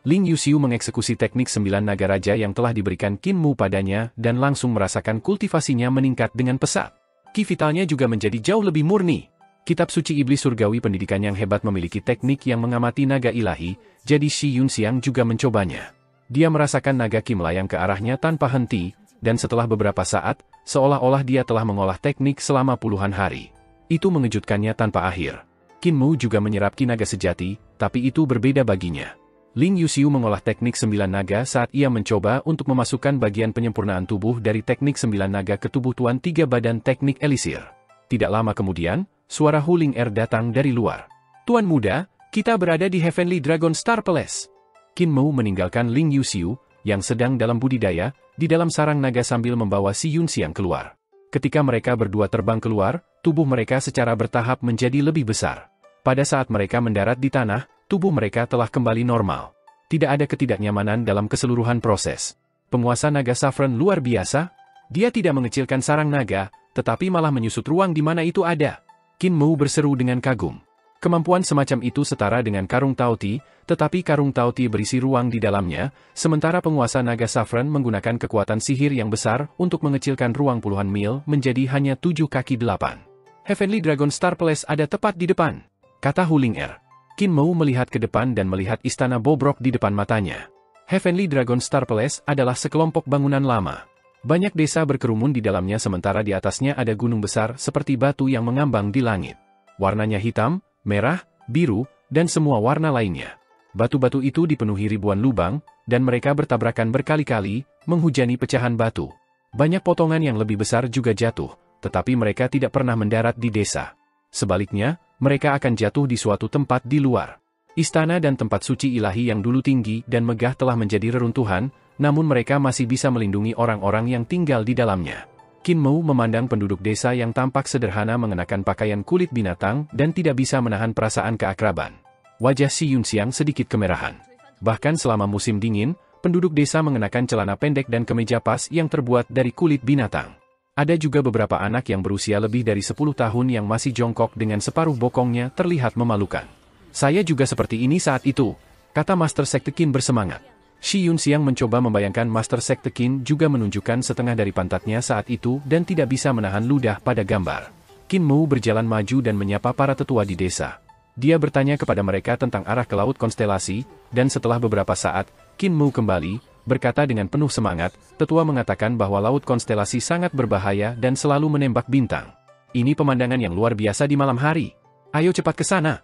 Ling Yuxiu mengeksekusi teknik 9 naga raja yang telah diberikan Qin Mu padanya dan langsung merasakan kultivasinya meningkat dengan pesat. Ki vitalnya juga menjadi jauh lebih murni. Kitab suci iblis surgawi pendidikan yang hebat memiliki teknik yang mengamati naga ilahi, jadi Shi Yunxiang juga mencobanya. Dia merasakan naga ki melayang ke arahnya tanpa henti, dan setelah beberapa saat, seolah-olah dia telah mengolah teknik selama puluhan hari. Itu mengejutkannya tanpa akhir. Qin Mu juga menyerap ki naga sejati, tapi itu berbeda baginya. Ling Yuxiu mengolah teknik 9 naga saat ia mencoba untuk memasukkan bagian penyempurnaan tubuh dari teknik 9 naga ke tubuh Tuan Tiga Badan teknik Elisir. Tidak lama kemudian, suara Hu Ling'er datang dari luar. "Tuan muda, kita berada di Heavenly Dragon Star Palace." Qin Mu meninggalkan Ling Yuxiu, yang sedang dalam budidaya, di dalam sarang naga sambil membawa Shi Yunxiang keluar. Ketika mereka berdua terbang keluar, tubuh mereka secara bertahap menjadi lebih besar. Pada saat mereka mendarat di tanah, tubuh mereka telah kembali normal. Tidak ada ketidaknyamanan dalam keseluruhan proses. Penguasa naga Saffron luar biasa. Dia tidak mengecilkan sarang naga, tetapi malah menyusut ruang di mana itu ada. Qin Mu berseru dengan kagum. Kemampuan semacam itu setara dengan karung Taoti, tetapi karung Taoti berisi ruang di dalamnya, sementara penguasa naga Saffron menggunakan kekuatan sihir yang besar untuk mengecilkan ruang puluhan mil menjadi hanya 7 kaki 8. Heavenly Dragon Star Palace ada tepat di depan, kata Hu Ling'er. Qin Mu melihat ke depan dan melihat istana bobrok di depan matanya. Heavenly Dragon Star Palace adalah sekelompok bangunan lama. Banyak desa berkerumun di dalamnya sementara di atasnya ada gunung besar seperti batu yang mengambang di langit. Warnanya hitam, merah, biru, dan semua warna lainnya. Batu-batu itu dipenuhi ribuan lubang, dan mereka bertabrakan berkali-kali, menghujani pecahan batu. Banyak potongan yang lebih besar juga jatuh, tetapi mereka tidak pernah mendarat di desa. Sebaliknya, mereka akan jatuh di suatu tempat di luar. Istana dan tempat suci ilahi yang dulu tinggi dan megah telah menjadi reruntuhan, namun mereka masih bisa melindungi orang-orang yang tinggal di dalamnya. Qin Mu memandang penduduk desa yang tampak sederhana mengenakan pakaian kulit binatang dan tidak bisa menahan perasaan keakraban. Wajah Shi Yunxiang sedikit kemerahan. Bahkan selama musim dingin, penduduk desa mengenakan celana pendek dan kemeja pas yang terbuat dari kulit binatang. Ada juga beberapa anak yang berusia lebih dari 10 tahun yang masih jongkok dengan separuh bokongnya terlihat memalukan. "Saya juga seperti ini saat itu," kata Master Sekte Qin bersemangat. Shi Yunxiang mencoba membayangkan Master Sekte Qin juga menunjukkan setengah dari pantatnya saat itu dan tidak bisa menahan ludah pada gambar. Qin Mu berjalan maju dan menyapa para tetua di desa. Dia bertanya kepada mereka tentang arah ke laut konstelasi, dan setelah beberapa saat, Qin Mu kembali, berkata dengan penuh semangat, tetua mengatakan bahwa laut konstelasi sangat berbahaya dan selalu menembak bintang. "Ini pemandangan yang luar biasa di malam hari. Ayo cepat ke sana."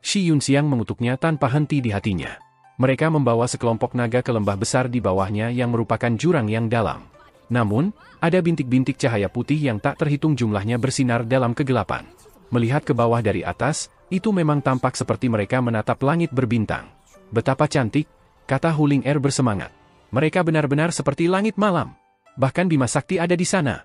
Shi Yunxiang mengutuknya tanpa henti di hatinya. Mereka membawa sekelompok naga ke lembah besar di bawahnya yang merupakan jurang yang dalam. Namun, ada bintik-bintik cahaya putih yang tak terhitung jumlahnya bersinar dalam kegelapan. Melihat ke bawah dari atas, itu memang tampak seperti mereka menatap langit berbintang. "Betapa cantik," kata Hu Ling'er bersemangat. "Mereka benar-benar seperti langit malam. Bahkan Bima Sakti ada di sana."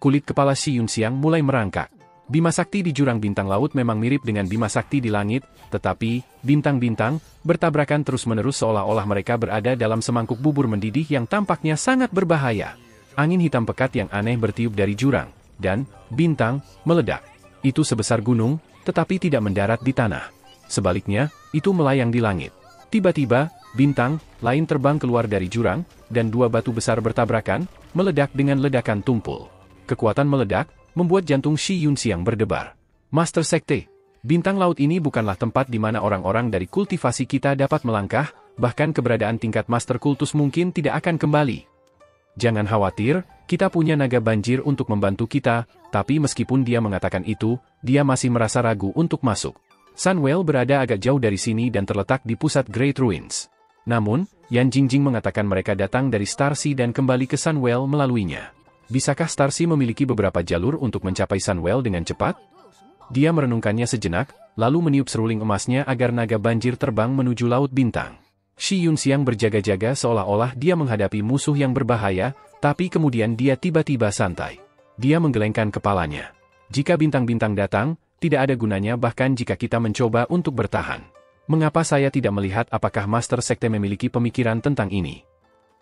Kulit kepala Shi Yunxiang mulai merangkak. Bima Sakti di jurang bintang laut memang mirip dengan Bima Sakti di langit, tetapi bintang-bintang bertabrakan terus-menerus seolah-olah mereka berada dalam semangkuk bubur mendidih yang tampaknya sangat berbahaya. Angin hitam pekat yang aneh bertiup dari jurang, dan bintang meledak. Itu sebesar gunung, tetapi tidak mendarat di tanah. Sebaliknya, itu melayang di langit. Tiba-tiba, bintang lain terbang keluar dari jurang, dan dua batu besar bertabrakan, meledak dengan ledakan tumpul. Kekuatan meledak, membuat jantung Shi Yunxiang berdebar. Master Sekte, bintang laut ini bukanlah tempat di mana orang-orang dari kultivasi kita dapat melangkah, bahkan keberadaan tingkat Master Kultus mungkin tidak akan kembali. Jangan khawatir, kita punya naga banjir untuk membantu kita, tapi meskipun dia mengatakan itu, dia masih merasa ragu untuk masuk. Sunwell berada agak jauh dari sini dan terletak di pusat Great Ruins. Namun, Yan Jingjing mengatakan mereka datang dari Starsea dan kembali ke Sunwell melaluinya. Bisakah Starsea memiliki beberapa jalur untuk mencapai Sunwell dengan cepat? Dia merenungkannya sejenak, lalu meniup seruling emasnya agar naga banjir terbang menuju Laut Bintang. Shi Yunxiang berjaga-jaga seolah-olah dia menghadapi musuh yang berbahaya, tapi kemudian dia tiba-tiba santai. Dia menggelengkan kepalanya. Jika bintang-bintang datang, tidak ada gunanya bahkan jika kita mencoba untuk bertahan. Mengapa saya tidak melihat apakah Master Sekte memiliki pemikiran tentang ini?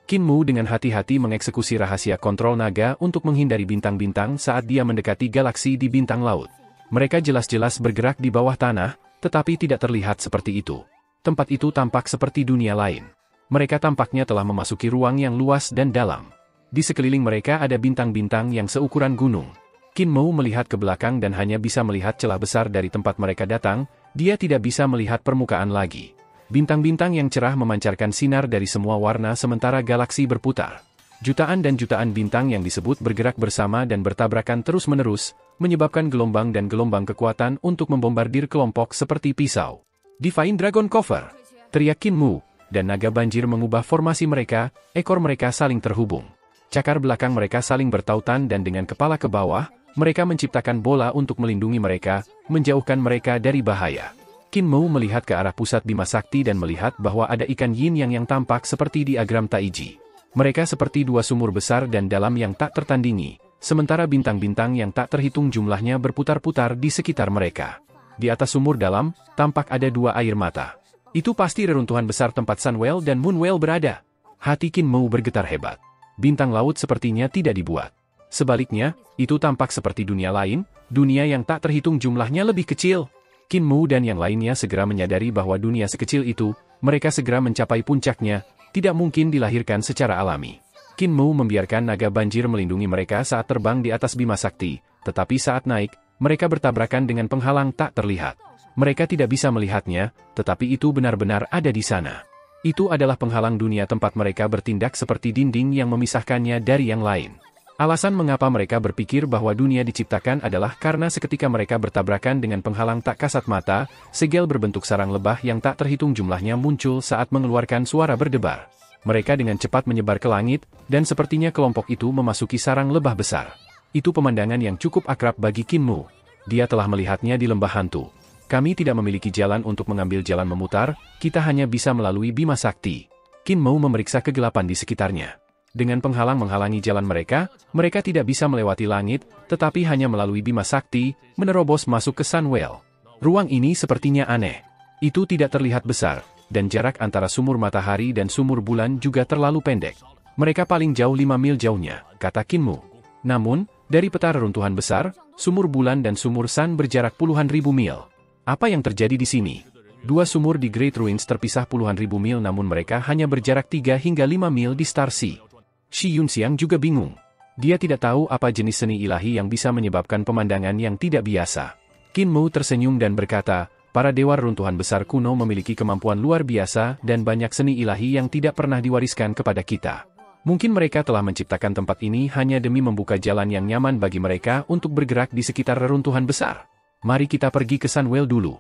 Qin Mu dengan hati-hati mengeksekusi rahasia kontrol naga untuk menghindari bintang-bintang saat dia mendekati galaksi di bintang laut. Mereka jelas-jelas bergerak di bawah tanah, tetapi tidak terlihat seperti itu. Tempat itu tampak seperti dunia lain. Mereka tampaknya telah memasuki ruang yang luas dan dalam. Di sekeliling mereka ada bintang-bintang yang seukuran gunung. Qin Mu melihat ke belakang dan hanya bisa melihat celah besar dari tempat mereka datang, dia tidak bisa melihat permukaan lagi. Bintang-bintang yang cerah memancarkan sinar dari semua warna sementara galaksi berputar. Jutaan dan jutaan bintang yang disebut bergerak bersama dan bertabrakan terus-menerus, menyebabkan gelombang dan gelombang kekuatan untuk membombardir kelompok seperti pisau. Divine Dragon Cover! Teriak Qin Mu, dan naga banjir mengubah formasi mereka, ekor mereka saling terhubung. Cakar belakang mereka saling bertautan dan dengan kepala ke bawah, mereka menciptakan bola untuk melindungi mereka, menjauhkan mereka dari bahaya. Qin Mu melihat ke arah pusat Bima Sakti dan melihat bahwa ada ikan yin yang tampak seperti diagram Taiji. Mereka seperti dua sumur besar dan dalam yang tak tertandingi, sementara bintang-bintang yang tak terhitung jumlahnya berputar-putar di sekitar mereka. Di atas sumur dalam, tampak ada dua air mata. Itu pasti reruntuhan besar tempat Sunwell dan Moonwell berada. Hati Qin Mu bergetar hebat. Bintang laut sepertinya tidak dibuat. Sebaliknya, itu tampak seperti dunia lain, dunia yang tak terhitung jumlahnya lebih kecil. Qin Mu dan yang lainnya segera menyadari bahwa dunia sekecil itu, mereka segera mencapai puncaknya, tidak mungkin dilahirkan secara alami. Qin Mu membiarkan naga banjir melindungi mereka saat terbang di atas Bima Sakti, tetapi saat naik, mereka bertabrakan dengan penghalang tak terlihat. Mereka tidak bisa melihatnya, tetapi itu benar-benar ada di sana. Itu adalah penghalang dunia tempat mereka bertindak seperti dinding yang memisahkannya dari yang lain. Alasan mengapa mereka berpikir bahwa dunia diciptakan adalah karena seketika mereka bertabrakan dengan penghalang tak kasat mata, segel berbentuk sarang lebah yang tak terhitung jumlahnya muncul saat mengeluarkan suara berdebar. Mereka dengan cepat menyebar ke langit, dan sepertinya kelompok itu memasuki sarang lebah besar. Itu pemandangan yang cukup akrab bagi Qin Mu. Dia telah melihatnya di lembah hantu. Kami tidak memiliki jalan untuk mengambil jalan memutar, kita hanya bisa melalui Bima Sakti. Qin Mu memeriksa kegelapan di sekitarnya. Dengan penghalang menghalangi jalan mereka, mereka tidak bisa melewati langit, tetapi hanya melalui Bima Sakti, menerobos masuk ke Sunwell. Ruang ini sepertinya aneh. Itu tidak terlihat besar, dan jarak antara sumur matahari dan sumur bulan juga terlalu pendek. Mereka paling jauh 5 mil jauhnya, kata Qin Mu. Namun, dari peta reruntuhan besar, sumur bulan dan sumur Sun berjarak puluhan ribu mil. Apa yang terjadi di sini? Dua sumur di Great Ruins terpisah puluhan ribu mil namun mereka hanya berjarak 3 hingga 5 mil di Starsea. Shi Yunxiang juga bingung. Dia tidak tahu apa jenis seni ilahi yang bisa menyebabkan pemandangan yang tidak biasa. Qin Mu tersenyum dan berkata, para dewa runtuhan besar kuno memiliki kemampuan luar biasa dan banyak seni ilahi yang tidak pernah diwariskan kepada kita. Mungkin mereka telah menciptakan tempat ini hanya demi membuka jalan yang nyaman bagi mereka untuk bergerak di sekitar reruntuhan besar. Mari kita pergi ke Sunwell dulu.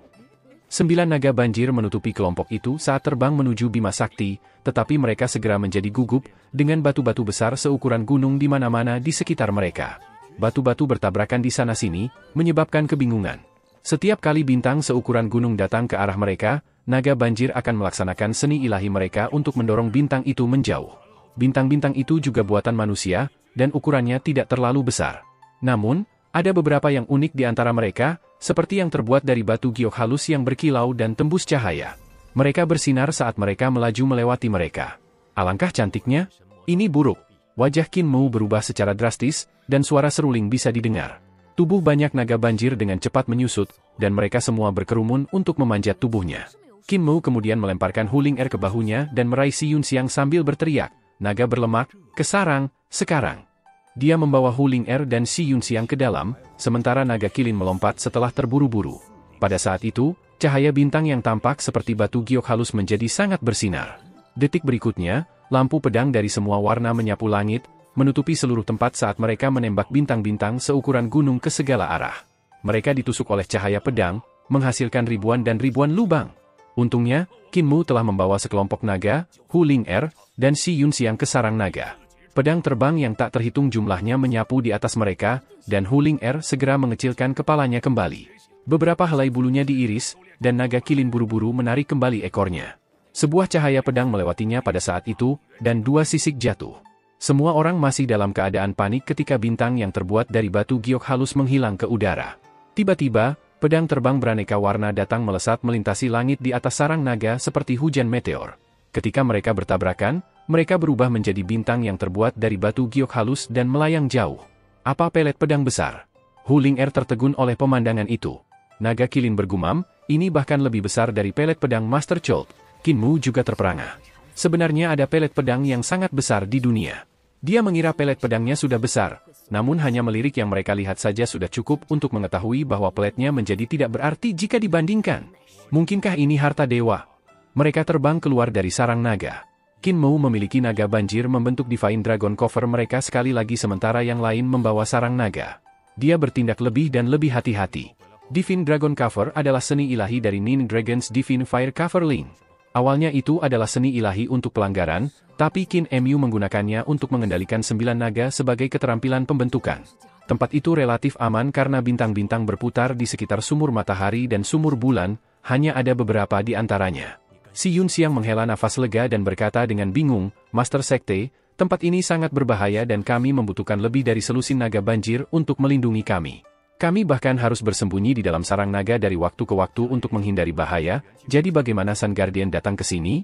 9 naga banjir menutupi kelompok itu saat terbang menuju Bima Sakti, tetapi mereka segera menjadi gugup dengan batu-batu besar seukuran gunung di mana-mana di sekitar mereka. Batu-batu bertabrakan di sana-sini, menyebabkan kebingungan. Setiap kali bintang seukuran gunung datang ke arah mereka, naga banjir akan melaksanakan seni ilahi mereka untuk mendorong bintang itu menjauh. Bintang-bintang itu juga buatan manusia, dan ukurannya tidak terlalu besar. Namun, ada beberapa yang unik di antara mereka, seperti yang terbuat dari batu giok halus yang berkilau dan tembus cahaya. Mereka bersinar saat mereka melaju melewati mereka. Alangkah cantiknya. Ini buruk. Wajah Qin Mu berubah secara drastis, dan suara seruling bisa didengar. Tubuh banyak naga banjir dengan cepat menyusut, dan mereka semua berkerumun untuk memanjat tubuhnya. Qin Mou kemudian melemparkan Huling Air ke bahunya dan meraih Si Yunxiang sambil berteriak, "Naga berlemak, ke sarang, sekarang!" Dia membawa Huling Air dan Si Yunxiang ke dalam, sementara naga kilin melompat setelah terburu-buru. Pada saat itu, cahaya bintang yang tampak seperti batu giok halus menjadi sangat bersinar. Detik berikutnya, lampu pedang dari semua warna menyapu langit, menutupi seluruh tempat saat mereka menembak bintang-bintang seukuran gunung ke segala arah. Mereka ditusuk oleh cahaya pedang, menghasilkan ribuan dan ribuan lubang. Untungnya, Qin Mou telah membawa sekelompok naga, Huling Air, dan Si Yunxiang ke sarang naga. Pedang terbang yang tak terhitung jumlahnya menyapu di atas mereka, dan Huling Air segera mengecilkan kepalanya kembali. Beberapa helai bulunya diiris, dan naga kilin buru-buru menarik kembali ekornya. Sebuah cahaya pedang melewatinya pada saat itu, dan dua sisik jatuh. Semua orang masih dalam keadaan panik ketika bintang yang terbuat dari batu giok halus menghilang ke udara. Tiba-tiba, pedang terbang beraneka warna datang melesat melintasi langit di atas sarang naga seperti hujan meteor. Ketika mereka bertabrakan, mereka berubah menjadi bintang yang terbuat dari batu giok halus dan melayang jauh. Apa pelet pedang besar? Huling Air tertegun oleh pemandangan itu. Naga kilin bergumam, ini bahkan lebih besar dari pelet pedang Master Chult. Qin Mou juga terperangah. Sebenarnya ada pelet pedang yang sangat besar di dunia. Dia mengira pelet pedangnya sudah besar, namun hanya melirik yang mereka lihat saja sudah cukup untuk mengetahui bahwa peletnya menjadi tidak berarti jika dibandingkan. Mungkinkah ini harta dewa? Mereka terbang keluar dari sarang naga. Qin Mou memiliki naga banjir membentuk Divine Dragon Cover mereka sekali lagi sementara yang lain membawa sarang naga. Dia bertindak lebih dan lebih hati-hati. Divine Dragon Cover adalah seni ilahi dari Nin Dragon's Divine Fire Cover Link. Awalnya itu adalah seni ilahi untuk pelanggaran, tapi Qin Mu menggunakannya untuk mengendalikan 9 naga sebagai keterampilan pembentukan. Tempat itu relatif aman karena bintang-bintang berputar di sekitar sumur matahari dan sumur bulan, hanya ada beberapa di antaranya. Si Yunxiang menghela nafas lega dan berkata dengan bingung, "Master Sekte, tempat ini sangat berbahaya dan kami membutuhkan lebih dari selusin naga banjir untuk melindungi kami. Kami bahkan harus bersembunyi di dalam sarang naga dari waktu ke waktu untuk menghindari bahaya, jadi bagaimana Sun Guardian datang ke sini?"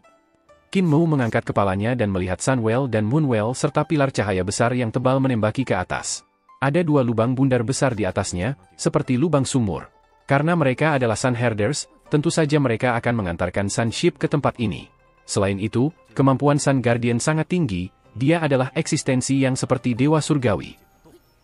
Qin Mou mengangkat kepalanya dan melihat Sunwell dan Moonwell serta pilar cahaya besar yang tebal menembaki ke atas. Ada 2 lubang bundar besar di atasnya, seperti lubang sumur. Karena mereka adalah Sun Herders, tentu saja mereka akan mengantarkan Sun Ship ke tempat ini. Selain itu, kemampuan Sun Guardian sangat tinggi, dia adalah eksistensi yang seperti dewa surgawi.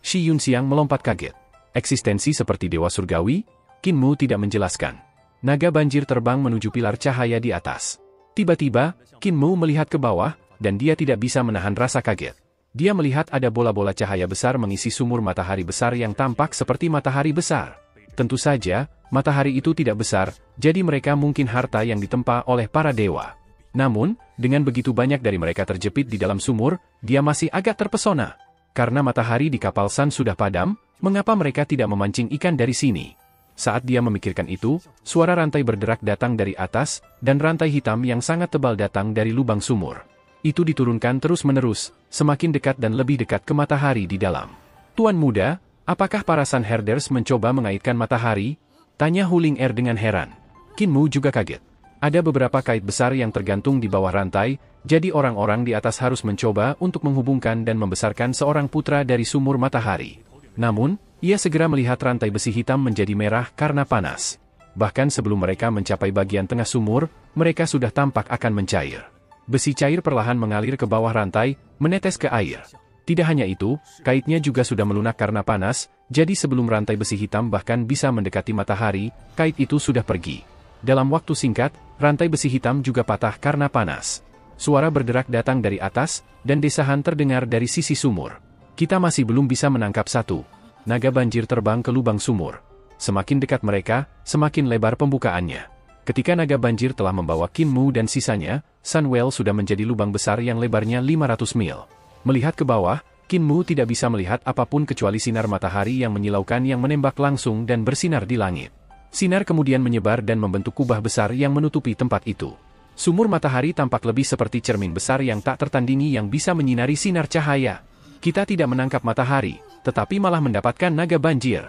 Si Yunxiang melompat kaget. Eksistensi seperti dewa surgawi? Qin Mou tidak menjelaskan. Naga banjir terbang menuju pilar cahaya di atas. Tiba-tiba, Qin Mou melihat ke bawah, dan dia tidak bisa menahan rasa kaget. Dia melihat ada bola-bola cahaya besar mengisi sumur matahari besar yang tampak seperti matahari besar. Tentu saja, matahari itu tidak besar, jadi mereka mungkin harta yang ditempa oleh para dewa. Namun, dengan begitu banyak dari mereka terjepit di dalam sumur, dia masih agak terpesona. Karena matahari di kapal Sun sudah padam, mengapa mereka tidak memancing ikan dari sini? Saat dia memikirkan itu, suara rantai berderak datang dari atas, dan rantai hitam yang sangat tebal datang dari lubang sumur. Itu diturunkan terus-menerus, semakin dekat dan lebih dekat ke matahari di dalam. "Tuan muda, apakah para Sun Herders mencoba mengaitkan matahari?" tanya Huling Air dengan heran. Qin Mou juga kaget. Ada beberapa kait besar yang tergantung di bawah rantai, jadi orang-orang di atas harus mencoba untuk menghubungkan dan membesarkan seorang putra dari sumur matahari. Namun, ia segera melihat rantai besi hitam menjadi merah karena panas. Bahkan sebelum mereka mencapai bagian tengah sumur, mereka sudah tampak akan mencair. Besi cair perlahan mengalir ke bawah rantai, menetes ke air. Tidak hanya itu, kaitnya juga sudah melunak karena panas, jadi sebelum rantai besi hitam bahkan bisa mendekati matahari, kait itu sudah pergi. Dalam waktu singkat, rantai besi hitam juga patah karena panas. Suara berderak datang dari atas, dan desahan terdengar dari sisi sumur. "Kita masih belum bisa menangkap satu." Naga banjir terbang ke lubang sumur. Semakin dekat mereka, semakin lebar pembukaannya. Ketika naga banjir telah membawa Qin Mou dan sisanya, Sunwell sudah menjadi lubang besar yang lebarnya 500 mil. Melihat ke bawah, Qin Mou tidak bisa melihat apapun kecuali sinar matahari yang menyilaukan yang menembak langsung dan bersinar di langit. Sinar kemudian menyebar dan membentuk kubah besar yang menutupi tempat itu. Sumur matahari tampak lebih seperti cermin besar yang tak tertandingi yang bisa menyinari sinar cahaya. "Kita tidak menangkap matahari, tetapi malah mendapatkan naga banjir."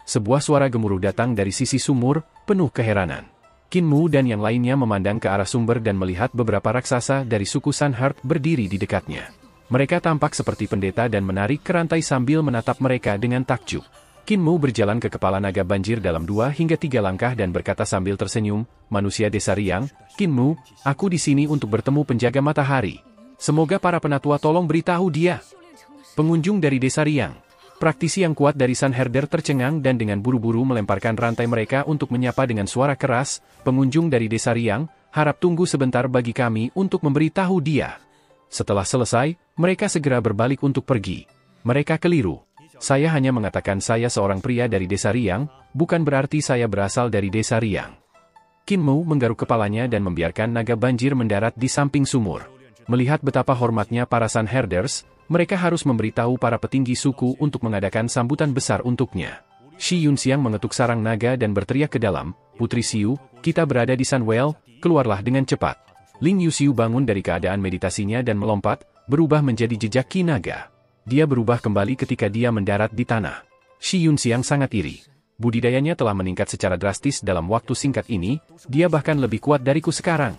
Sebuah suara gemuruh datang dari sisi sumur, penuh keheranan. Qin Mou dan yang lainnya memandang ke arah sumber dan melihat beberapa raksasa dari suku Sun Heart berdiri di dekatnya. Mereka tampak seperti pendeta dan menarik ke rantai sambil menatap mereka dengan takjub. Qin Mou berjalan ke kepala naga banjir dalam 2 hingga 3 langkah dan berkata sambil tersenyum, manusia desa Riang, Qin Mou, aku di sini untuk bertemu penjaga matahari. Semoga para penatua tolong beritahu dia. Pengunjung dari desa Riang. Praktisi yang kuat dari Sun Herder tercengang dan dengan buru-buru melemparkan rantai mereka untuk menyapa dengan suara keras, pengunjung dari desa Riang, harap tunggu sebentar bagi kami untuk memberitahu dia. Setelah selesai, mereka segera berbalik untuk pergi. Mereka keliru. Saya hanya mengatakan saya seorang pria dari desa Riang, bukan berarti saya berasal dari desa Riang. Qin Mou menggaruk kepalanya dan membiarkan naga banjir mendarat di samping sumur. Melihat betapa hormatnya para Sun Herders, mereka harus memberitahu para petinggi suku untuk mengadakan sambutan besar untuknya. Shi Yunxiang mengetuk sarang naga dan berteriak ke dalam, Putri Xiu, kita berada di Sunwell, keluarlah dengan cepat. Ling Yuxiu bangun dari keadaan meditasinya dan melompat, berubah menjadi jejak Qi naga. Dia berubah kembali ketika dia mendarat di tanah. Shi Yunxiang sangat iri. Budidayanya telah meningkat secara drastis dalam waktu singkat ini, dia bahkan lebih kuat dariku sekarang.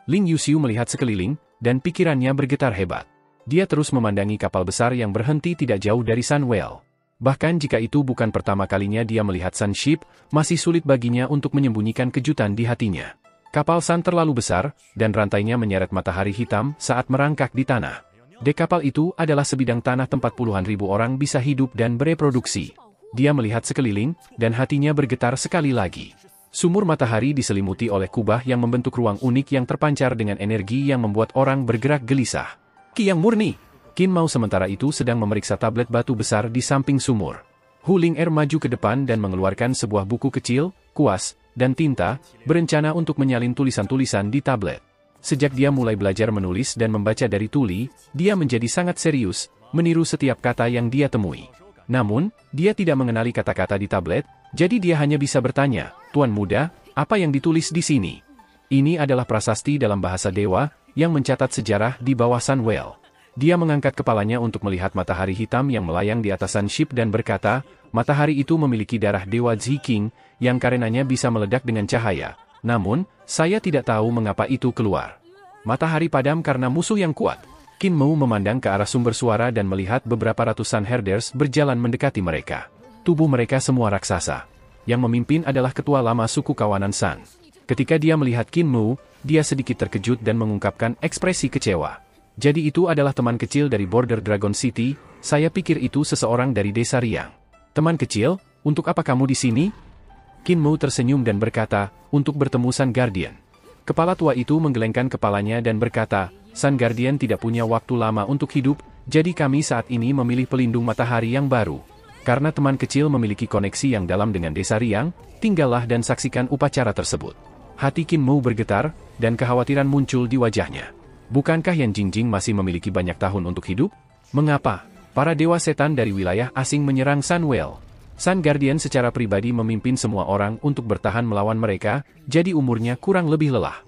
Ling Yuxiu melihat sekeliling, dan pikirannya bergetar hebat. Dia terus memandangi kapal besar yang berhenti tidak jauh dari Sunwell. Bahkan jika itu bukan pertama kalinya dia melihat Sunship, masih sulit baginya untuk menyembunyikan kejutan di hatinya. Kapal Sun terlalu besar, dan rantainya menyeret matahari hitam saat merangkak di tanah. Dek kapal itu adalah sebidang tanah tempat puluhan ribu orang bisa hidup dan bereproduksi. Dia melihat sekeliling, dan hatinya bergetar sekali lagi. Sumur matahari diselimuti oleh kubah yang membentuk ruang unik yang terpancar dengan energi yang membuat orang bergerak gelisah. Qi yang murni. Qin Mou sementara itu sedang memeriksa tablet batu besar di samping sumur. Hu Ling maju ke depan dan mengeluarkan sebuah buku kecil, kuas, dan tinta, berencana untuk menyalin tulisan-tulisan di tablet. Sejak dia mulai belajar menulis dan membaca dari tuli, dia menjadi sangat serius, meniru setiap kata yang dia temui. Namun, dia tidak mengenali kata-kata di tablet, jadi dia hanya bisa bertanya, Tuan Muda, apa yang ditulis di sini? Ini adalah prasasti dalam bahasa dewa, yang mencatat sejarah di bawah Sunwell. Dia mengangkat kepalanya untuk melihat matahari hitam yang melayang di atas Sunship dan berkata, matahari itu memiliki darah dewa Ziking, yang karenanya bisa meledak dengan cahaya. Namun, saya tidak tahu mengapa itu keluar. Matahari padam karena musuh yang kuat. Qin Mou memandang ke arah sumber suara dan melihat beberapa ratusan herders berjalan mendekati mereka. Tubuh mereka semua raksasa. Yang memimpin adalah ketua lama suku kawanan Sun. Ketika dia melihat Qin Mou, dia sedikit terkejut dan mengungkapkan ekspresi kecewa. Jadi itu adalah teman kecil dari Border Dragon City, saya pikir itu seseorang dari desa Riang. Teman kecil, untuk apa kamu di sini? Qin Mou tersenyum dan berkata, untuk bertemu Sun Guardian. Kepala tua itu menggelengkan kepalanya dan berkata, Sun Guardian tidak punya waktu lama untuk hidup, jadi kami saat ini memilih pelindung matahari yang baru. Karena teman kecil memiliki koneksi yang dalam dengan desa Riang, tinggallah dan saksikan upacara tersebut. Hati Qin Mou bergetar, dan kekhawatiran muncul di wajahnya. Bukankah Yan Jingjing masih memiliki banyak tahun untuk hidup? Mengapa para dewa setan dari wilayah asing menyerang Sunwell? Sun Guardian secara pribadi memimpin semua orang untuk bertahan melawan mereka, jadi umurnya kurang lebih lelah.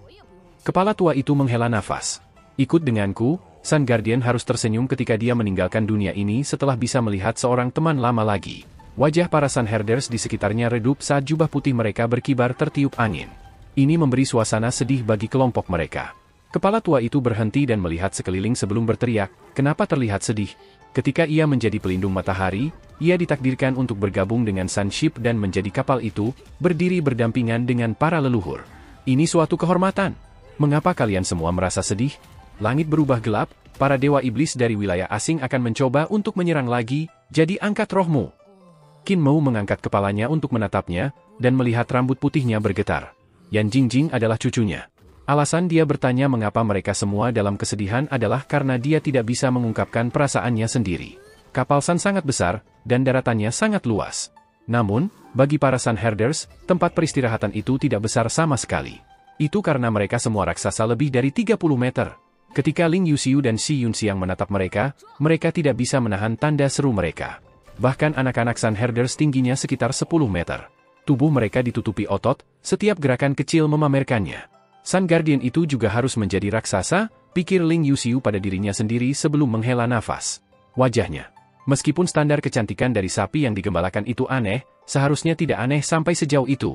Kepala tua itu menghela nafas. Ikut denganku, Sun Guardian harus tersenyum ketika dia meninggalkan dunia ini setelah bisa melihat seorang teman lama lagi. Wajah para Sun Herders di sekitarnya redup saat jubah putih mereka berkibar tertiup angin. Ini memberi suasana sedih bagi kelompok mereka. Kepala tua itu berhenti dan melihat sekeliling sebelum berteriak, kenapa terlihat sedih? Ketika ia menjadi pelindung matahari, ia ditakdirkan untuk bergabung dengan Sunship dan menjadi kapal itu, berdiri berdampingan dengan para leluhur. Ini suatu kehormatan. Mengapa kalian semua merasa sedih? Langit berubah gelap, para dewa iblis dari wilayah asing akan mencoba untuk menyerang lagi, jadi angkat rohmu. Qin Mou mengangkat kepalanya untuk menatapnya, dan melihat rambut putihnya bergetar. Yan Jingjing adalah cucunya. Alasan dia bertanya mengapa mereka semua dalam kesedihan adalah karena dia tidak bisa mengungkapkan perasaannya sendiri. Kapal Sun sangat besar, dan daratannya sangat luas. Namun, bagi para Sun Herders, tempat peristirahatan itu tidak besar sama sekali. Itu karena mereka semua raksasa lebih dari 30 meter. Ketika Ling Yuxiu dan Shi Yunxiang menatap mereka, mereka tidak bisa menahan tanda seru mereka. Bahkan anak-anak Sun Herders tingginya sekitar 10 meter. Tubuh mereka ditutupi otot, setiap gerakan kecil memamerkannya. Sun Guardian itu juga harus menjadi raksasa, pikir Ling Yuxiu pada dirinya sendiri sebelum menghela nafas. Wajahnya. Meskipun standar kecantikan dari sapi yang digembalakan itu aneh, seharusnya tidak aneh sampai sejauh itu.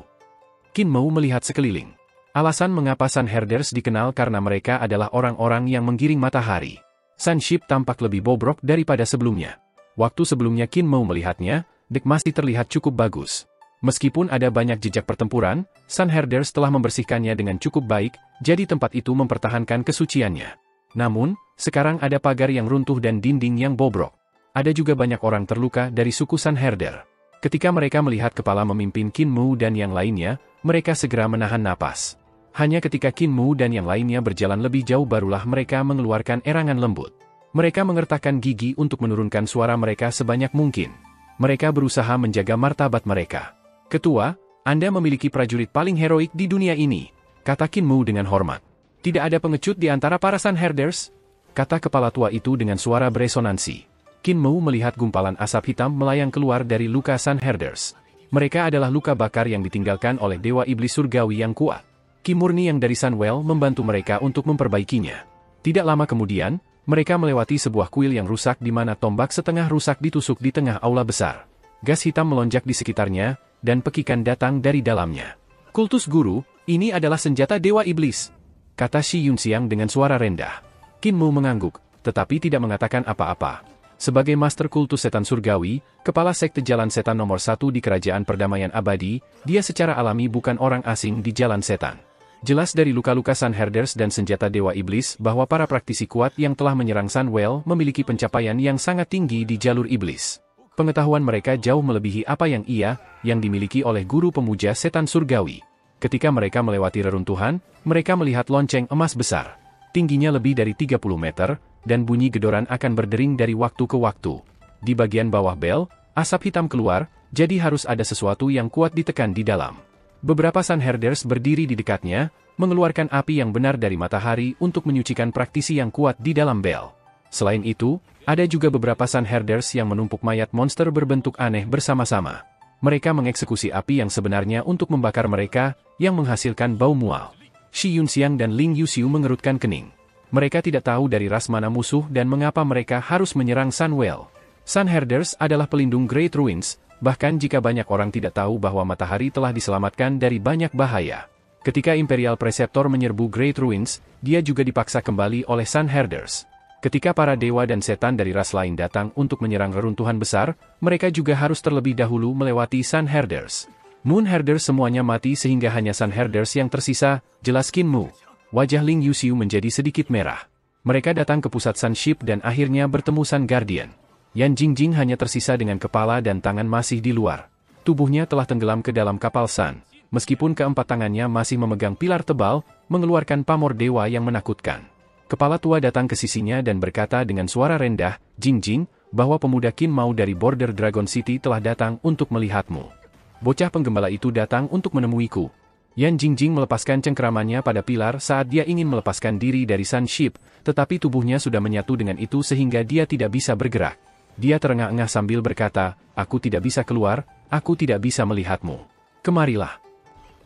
Qin Mou melihat sekeliling. Alasan mengapa Sun Herders dikenal karena mereka adalah orang-orang yang menggiring matahari. Sunship tampak lebih bobrok daripada sebelumnya. Waktu sebelumnya Qin Mou melihatnya, deck masih terlihat cukup bagus. Meskipun ada banyak jejak pertempuran, Sun Herders telah membersihkannya dengan cukup baik, jadi tempat itu mempertahankan kesuciannya. Namun, sekarang ada pagar yang runtuh dan dinding yang bobrok. Ada juga banyak orang terluka dari suku Sun Herder. Ketika mereka melihat kepala memimpin Qin Mu dan yang lainnya, mereka segera menahan napas. Hanya ketika Qin Mu dan yang lainnya berjalan lebih jauh barulah mereka mengeluarkan erangan lembut. Mereka mengertakkan gigi untuk menurunkan suara mereka sebanyak mungkin. Mereka berusaha menjaga martabat mereka. Ketua, Anda memiliki prajurit paling heroik di dunia ini, kata Qin Mu dengan hormat. Tidak ada pengecut di antara para Sun Herders, kata kepala tua itu dengan suara beresonansi. Qin Mu melihat gumpalan asap hitam melayang keluar dari luka Sun Herders. Mereka adalah luka bakar yang ditinggalkan oleh Dewa Iblis Surgawi yang kuat. Ki Murni yang dari Sunwell membantu mereka untuk memperbaikinya. Tidak lama kemudian, mereka melewati sebuah kuil yang rusak di mana tombak setengah rusak ditusuk di tengah aula besar. Gas hitam melonjak di sekitarnya, dan pekikan datang dari dalamnya. Kultus Guru, ini adalah senjata Dewa Iblis, kata Shi Yunxiang dengan suara rendah. Qin Mu mengangguk, tetapi tidak mengatakan apa-apa. Sebagai Master Kultus Setan Surgawi, kepala sekte Jalan Setan nomor 1 di Kerajaan Perdamaian Abadi, dia secara alami bukan orang asing di Jalan Setan. Jelas dari luka-luka Sun Herders dan senjata Dewa Iblis bahwa para praktisi kuat yang telah menyerang Sunwell memiliki pencapaian yang sangat tinggi di jalur iblis. Pengetahuan mereka jauh melebihi apa yang dimiliki oleh guru pemuja setan surgawi. Ketika mereka melewati reruntuhan, mereka melihat lonceng emas besar. Tingginya lebih dari 30 meter, dan bunyi gedoran akan berdering dari waktu ke waktu. Di bagian bawah bel, asap hitam keluar, jadi harus ada sesuatu yang kuat ditekan di dalam. Beberapa Sun Herders berdiri di dekatnya, mengeluarkan api yang benar dari matahari untuk menyucikan praktisi yang kuat di dalam bel. Selain itu, ada juga beberapa Sun Herders yang menumpuk mayat monster berbentuk aneh bersama-sama. Mereka mengeksekusi api yang sebenarnya untuk membakar mereka, yang menghasilkan bau mual. Shi Yunxiang dan Ling Yuxiu mengerutkan kening. Mereka tidak tahu dari ras mana musuh dan mengapa mereka harus menyerang Sunwell. Sun Herders adalah pelindung Great Ruins, bahkan jika banyak orang tidak tahu bahwa matahari telah diselamatkan dari banyak bahaya. Ketika Imperial Preceptor menyerbu Great Ruins, dia juga dipaksa kembali oleh Sun Herders. Ketika para dewa dan setan dari ras lain datang untuk menyerang reruntuhan besar, mereka juga harus terlebih dahulu melewati Sun Herders. Moon Herders semuanya mati sehingga hanya Sun Herders yang tersisa, jelas Qin Mu. Wajah Ling Yuxiu menjadi sedikit merah. Mereka datang ke pusat Sunship dan akhirnya bertemu Sun Guardian. Yan Jingjing hanya tersisa dengan kepala dan tangan masih di luar. Tubuhnya telah tenggelam ke dalam kapal Sun, meskipun keempat tangannya masih memegang pilar tebal, mengeluarkan pamor dewa yang menakutkan. Kepala tua datang ke sisinya dan berkata dengan suara rendah, Jingjing, bahwa pemuda Qin Mao dari border Dragon City telah datang untuk melihatmu. Bocah penggembala itu datang untuk menemuiku. Yan Jingjing melepaskan cengkeramannya pada pilar saat dia ingin melepaskan diri dari Sunship, tetapi tubuhnya sudah menyatu dengan itu sehingga dia tidak bisa bergerak. Dia terengah-engah sambil berkata, aku tidak bisa keluar, aku tidak bisa melihatmu. Kemarilah.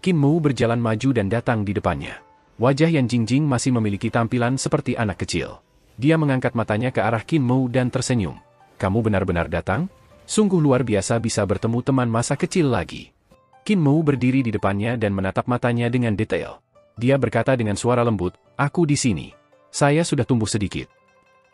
Qin Mu berjalan maju dan datang di depannya. Wajah Yan Jingjing masih memiliki tampilan seperti anak kecil. Dia mengangkat matanya ke arah Qin Mu dan tersenyum. Kamu benar-benar datang? Sungguh luar biasa bisa bertemu teman masa kecil lagi. Qin Mu berdiri di depannya dan menatap matanya dengan detail. Dia berkata dengan suara lembut, aku di sini. Saya sudah tumbuh sedikit.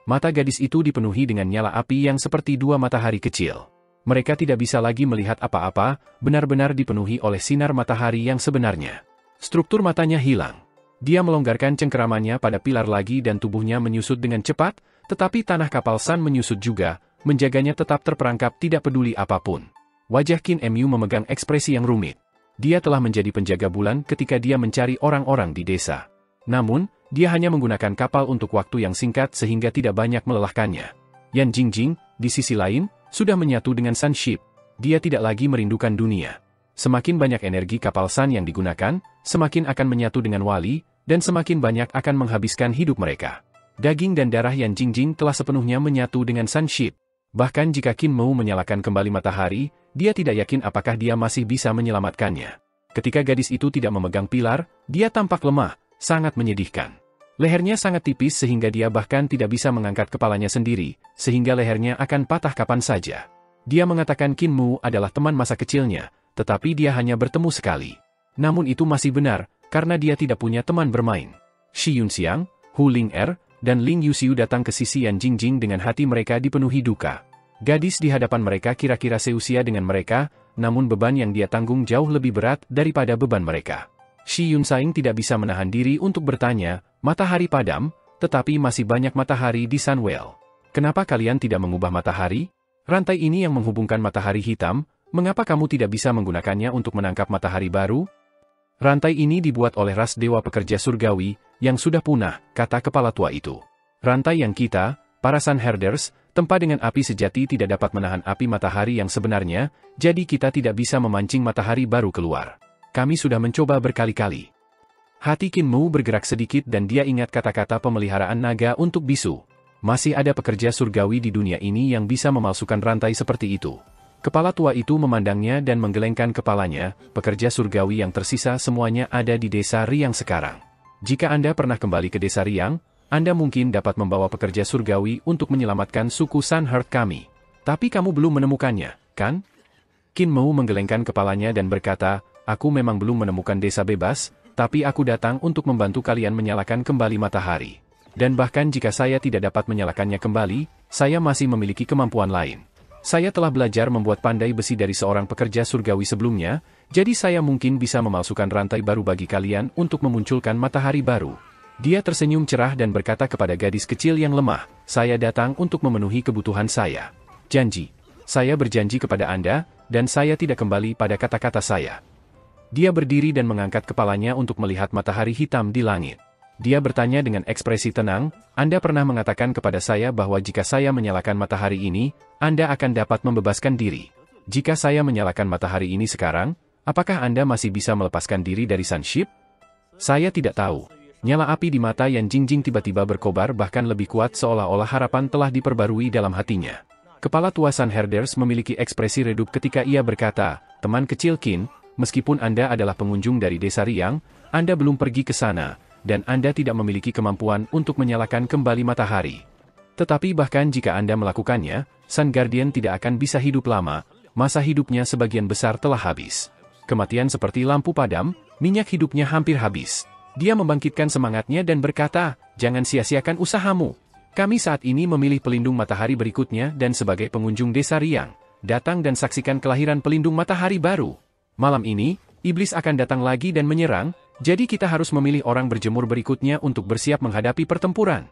Mata gadis itu dipenuhi dengan nyala api yang seperti dua matahari kecil. Mereka tidak bisa lagi melihat apa-apa, benar-benar dipenuhi oleh sinar matahari yang sebenarnya. Struktur matanya hilang. Dia melonggarkan cengkeramannya pada pilar lagi dan tubuhnya menyusut dengan cepat, tetapi tanah kapal Sun menyusut juga, menjaganya tetap terperangkap tidak peduli apapun. Wajah Qin Mu memegang ekspresi yang rumit. Dia telah menjadi penjaga bulan ketika dia mencari orang-orang di desa. Namun, dia hanya menggunakan kapal untuk waktu yang singkat sehingga tidak banyak melelahkannya. Yan Jingjing, di sisi lain, sudah menyatu dengan Sunship. Dia tidak lagi merindukan dunia. Semakin banyak energi kapal Sun yang digunakan, semakin akan menyatu dengan wali, dan semakin banyak akan menghabiskan hidup mereka. Daging dan darah Yan Jingjing telah sepenuhnya menyatu dengan Sunship. Bahkan jika Qin Mu menyalakan kembali matahari, dia tidak yakin apakah dia masih bisa menyelamatkannya. Ketika gadis itu tidak memegang pilar, dia tampak lemah, sangat menyedihkan. Lehernya sangat tipis sehingga dia bahkan tidak bisa mengangkat kepalanya sendiri, sehingga lehernya akan patah kapan saja. Dia mengatakan Qin Mu adalah teman masa kecilnya, tetapi dia hanya bertemu sekali. Namun itu masih benar, karena dia tidak punya teman bermain. Shi Yunxiang, Hu Ling Er, dan Ling Yuxiu datang ke sisi Yan Jingjing dengan hati mereka dipenuhi duka. Gadis di hadapan mereka kira-kira seusia dengan mereka, namun beban yang dia tanggung jauh lebih berat daripada beban mereka. Shi Yunsaing tidak bisa menahan diri untuk bertanya, matahari padam, tetapi masih banyak matahari di Sunwell. Kenapa kalian tidak mengubah matahari? Rantai ini yang menghubungkan matahari hitam, mengapa kamu tidak bisa menggunakannya untuk menangkap matahari baru? Rantai ini dibuat oleh ras dewa pekerja surgawi, yang sudah punah, kata kepala tua itu. Rantai yang kita, para Sun Herders, tempa dengan api sejati tidak dapat menahan api matahari yang sebenarnya, jadi kita tidak bisa memancing matahari baru keluar. Kami sudah mencoba berkali-kali. Hati Qin Mu bergerak sedikit dan dia ingat kata-kata pemeliharaan naga untuk bisu. Masih ada pekerja surgawi di dunia ini yang bisa memalsukan rantai seperti itu. Kepala tua itu memandangnya dan menggelengkan kepalanya, pekerja surgawi yang tersisa semuanya ada di desa Riang sekarang. Jika Anda pernah kembali ke desa Riang, Anda mungkin dapat membawa pekerja surgawi untuk menyelamatkan suku Sun Herd kami. Tapi kamu belum menemukannya, kan? Qin Mu menggelengkan kepalanya dan berkata, aku memang belum menemukan desa bebas, tapi aku datang untuk membantu kalian menyalakan kembali matahari. Dan bahkan jika saya tidak dapat menyalakannya kembali, saya masih memiliki kemampuan lain. Saya telah belajar membuat pandai besi dari seorang pekerja surgawi sebelumnya, jadi saya mungkin bisa memalsukan rantai baru bagi kalian untuk memunculkan matahari baru. Dia tersenyum cerah dan berkata kepada gadis kecil yang lemah, saya datang untuk memenuhi kebutuhan saya. Janji. Saya berjanji kepada Anda, dan saya tidak kembali pada kata-kata saya. Dia berdiri dan mengangkat kepalanya untuk melihat matahari hitam di langit. Dia bertanya dengan ekspresi tenang, Anda pernah mengatakan kepada saya bahwa jika saya menyalakan matahari ini, Anda akan dapat membebaskan diri. Jika saya menyalakan matahari ini sekarang, apakah Anda masih bisa melepaskan diri dari Sunship? Saya tidak tahu. Nyala api di mata Yan Jingjing tiba-tiba berkobar bahkan lebih kuat seolah-olah harapan telah diperbarui dalam hatinya. Kepala tua Sun Herders memiliki ekspresi redup ketika ia berkata, teman kecil Qin, meskipun Anda adalah pengunjung dari desa Riang, Anda belum pergi ke sana, dan Anda tidak memiliki kemampuan untuk menyalakan kembali matahari. Tetapi bahkan jika Anda melakukannya, Sun Guardian tidak akan bisa hidup lama, masa hidupnya sebagian besar telah habis. Kematian seperti lampu padam, minyak hidupnya hampir habis. Dia membangkitkan semangatnya dan berkata, jangan sia-siakan usahamu. Kami saat ini memilih pelindung matahari berikutnya dan sebagai pengunjung desa Riang, datang dan saksikan kelahiran pelindung matahari baru. Malam ini, iblis akan datang lagi dan menyerang, jadi kita harus memilih orang berjemur berikutnya untuk bersiap menghadapi pertempuran.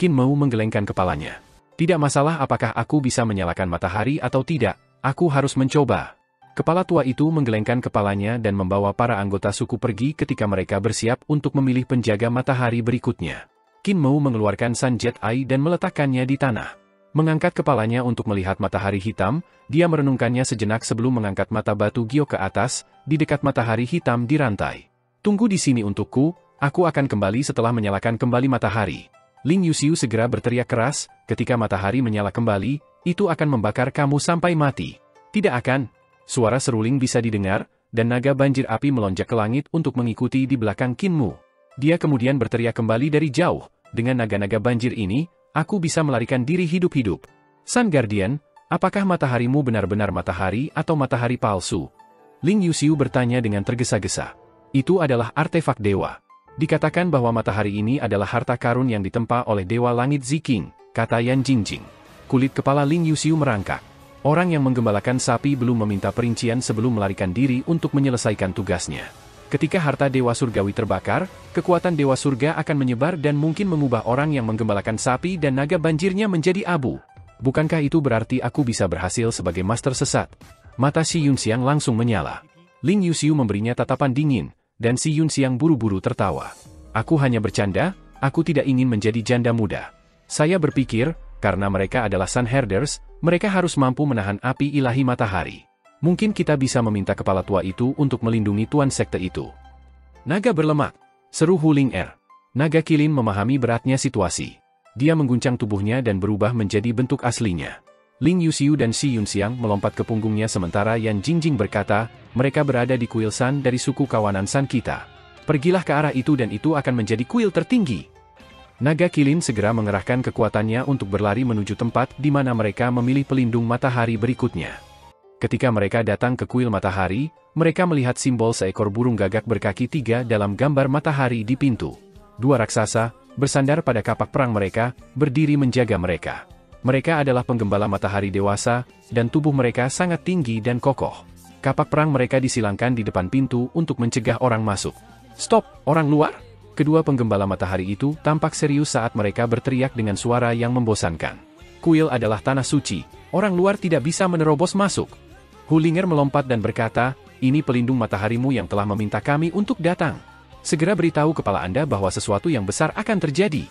Qin Mu menggelengkan kepalanya. Tidak masalah apakah aku bisa menyalakan matahari atau tidak, aku harus mencoba. Kepala tua itu menggelengkan kepalanya dan membawa para anggota suku pergi ketika mereka bersiap untuk memilih penjaga matahari berikutnya. Qin Mu mengeluarkan Sun Jet Eye dan meletakkannya di tanah. Mengangkat kepalanya untuk melihat matahari hitam, dia merenungkannya sejenak sebelum mengangkat mata batu Gyo ke atas, di dekat matahari hitam di rantai. Tunggu di sini untukku, aku akan kembali setelah menyalakan kembali matahari. Ling Yuxiu segera berteriak keras, ketika matahari menyala kembali, itu akan membakar kamu sampai mati. Tidak akan. Suara seruling bisa didengar, dan naga banjir api melonjak ke langit untuk mengikuti di belakang Qin Mu. Dia kemudian berteriak kembali dari jauh, dengan naga-naga banjir ini, aku bisa melarikan diri hidup-hidup. Sun Guardian, apakah mataharimu benar-benar matahari atau matahari palsu? Ling Yuxiu bertanya dengan tergesa-gesa. Itu adalah artefak dewa. Dikatakan bahwa matahari ini adalah harta karun yang ditempa oleh Dewa Langit Ziking, kata Yan Jingjing. Kulit kepala Ling Yuxiu merangkak. Orang yang menggembalakan sapi belum meminta perincian sebelum melarikan diri untuk menyelesaikan tugasnya. Ketika harta Dewa Surgawi terbakar, kekuatan Dewa Surga akan menyebar dan mungkin mengubah orang yang menggembalakan sapi dan naga banjirnya menjadi abu. Bukankah itu berarti aku bisa berhasil sebagai master sesat? Mata Shi Yunxiang langsung menyala. Ling Yuxiu memberinya tatapan dingin, dan Shi Yunxiang buru-buru tertawa. Aku hanya bercanda, aku tidak ingin menjadi janda muda. Saya berpikir, karena mereka adalah Sun Herders, mereka harus mampu menahan api ilahi matahari. Mungkin kita bisa meminta kepala tua itu untuk melindungi tuan sekte itu. Naga berlemak, seru Hu Ling Er. Naga Kilin memahami beratnya situasi. Dia mengguncang tubuhnya dan berubah menjadi bentuk aslinya. Ling Yuxiu dan Shi Yunxiang melompat ke punggungnya sementara Yan Jingjing berkata, mereka berada di kuil San dari suku kawanan San kita. Pergilah ke arah itu dan itu akan menjadi kuil tertinggi. Naga Kilin segera mengerahkan kekuatannya untuk berlari menuju tempat di mana mereka memilih pelindung matahari berikutnya. Ketika mereka datang ke kuil matahari, mereka melihat simbol seekor burung gagak berkaki 3 dalam gambar matahari di pintu. Dua raksasa, bersandar pada kapak perang mereka, berdiri menjaga mereka. Mereka adalah penggembala matahari dewasa, dan tubuh mereka sangat tinggi dan kokoh. Kapak perang mereka disilangkan di depan pintu untuk mencegah orang masuk. "Stop, orang luar!" Kedua penggembala matahari itu tampak serius saat mereka berteriak dengan suara yang membosankan. "Kuil adalah tanah suci, orang luar tidak bisa menerobos masuk." Hulinger melompat dan berkata, "Ini pelindung mataharimu yang telah meminta kami untuk datang. Segera beritahu kepala Anda bahwa sesuatu yang besar akan terjadi."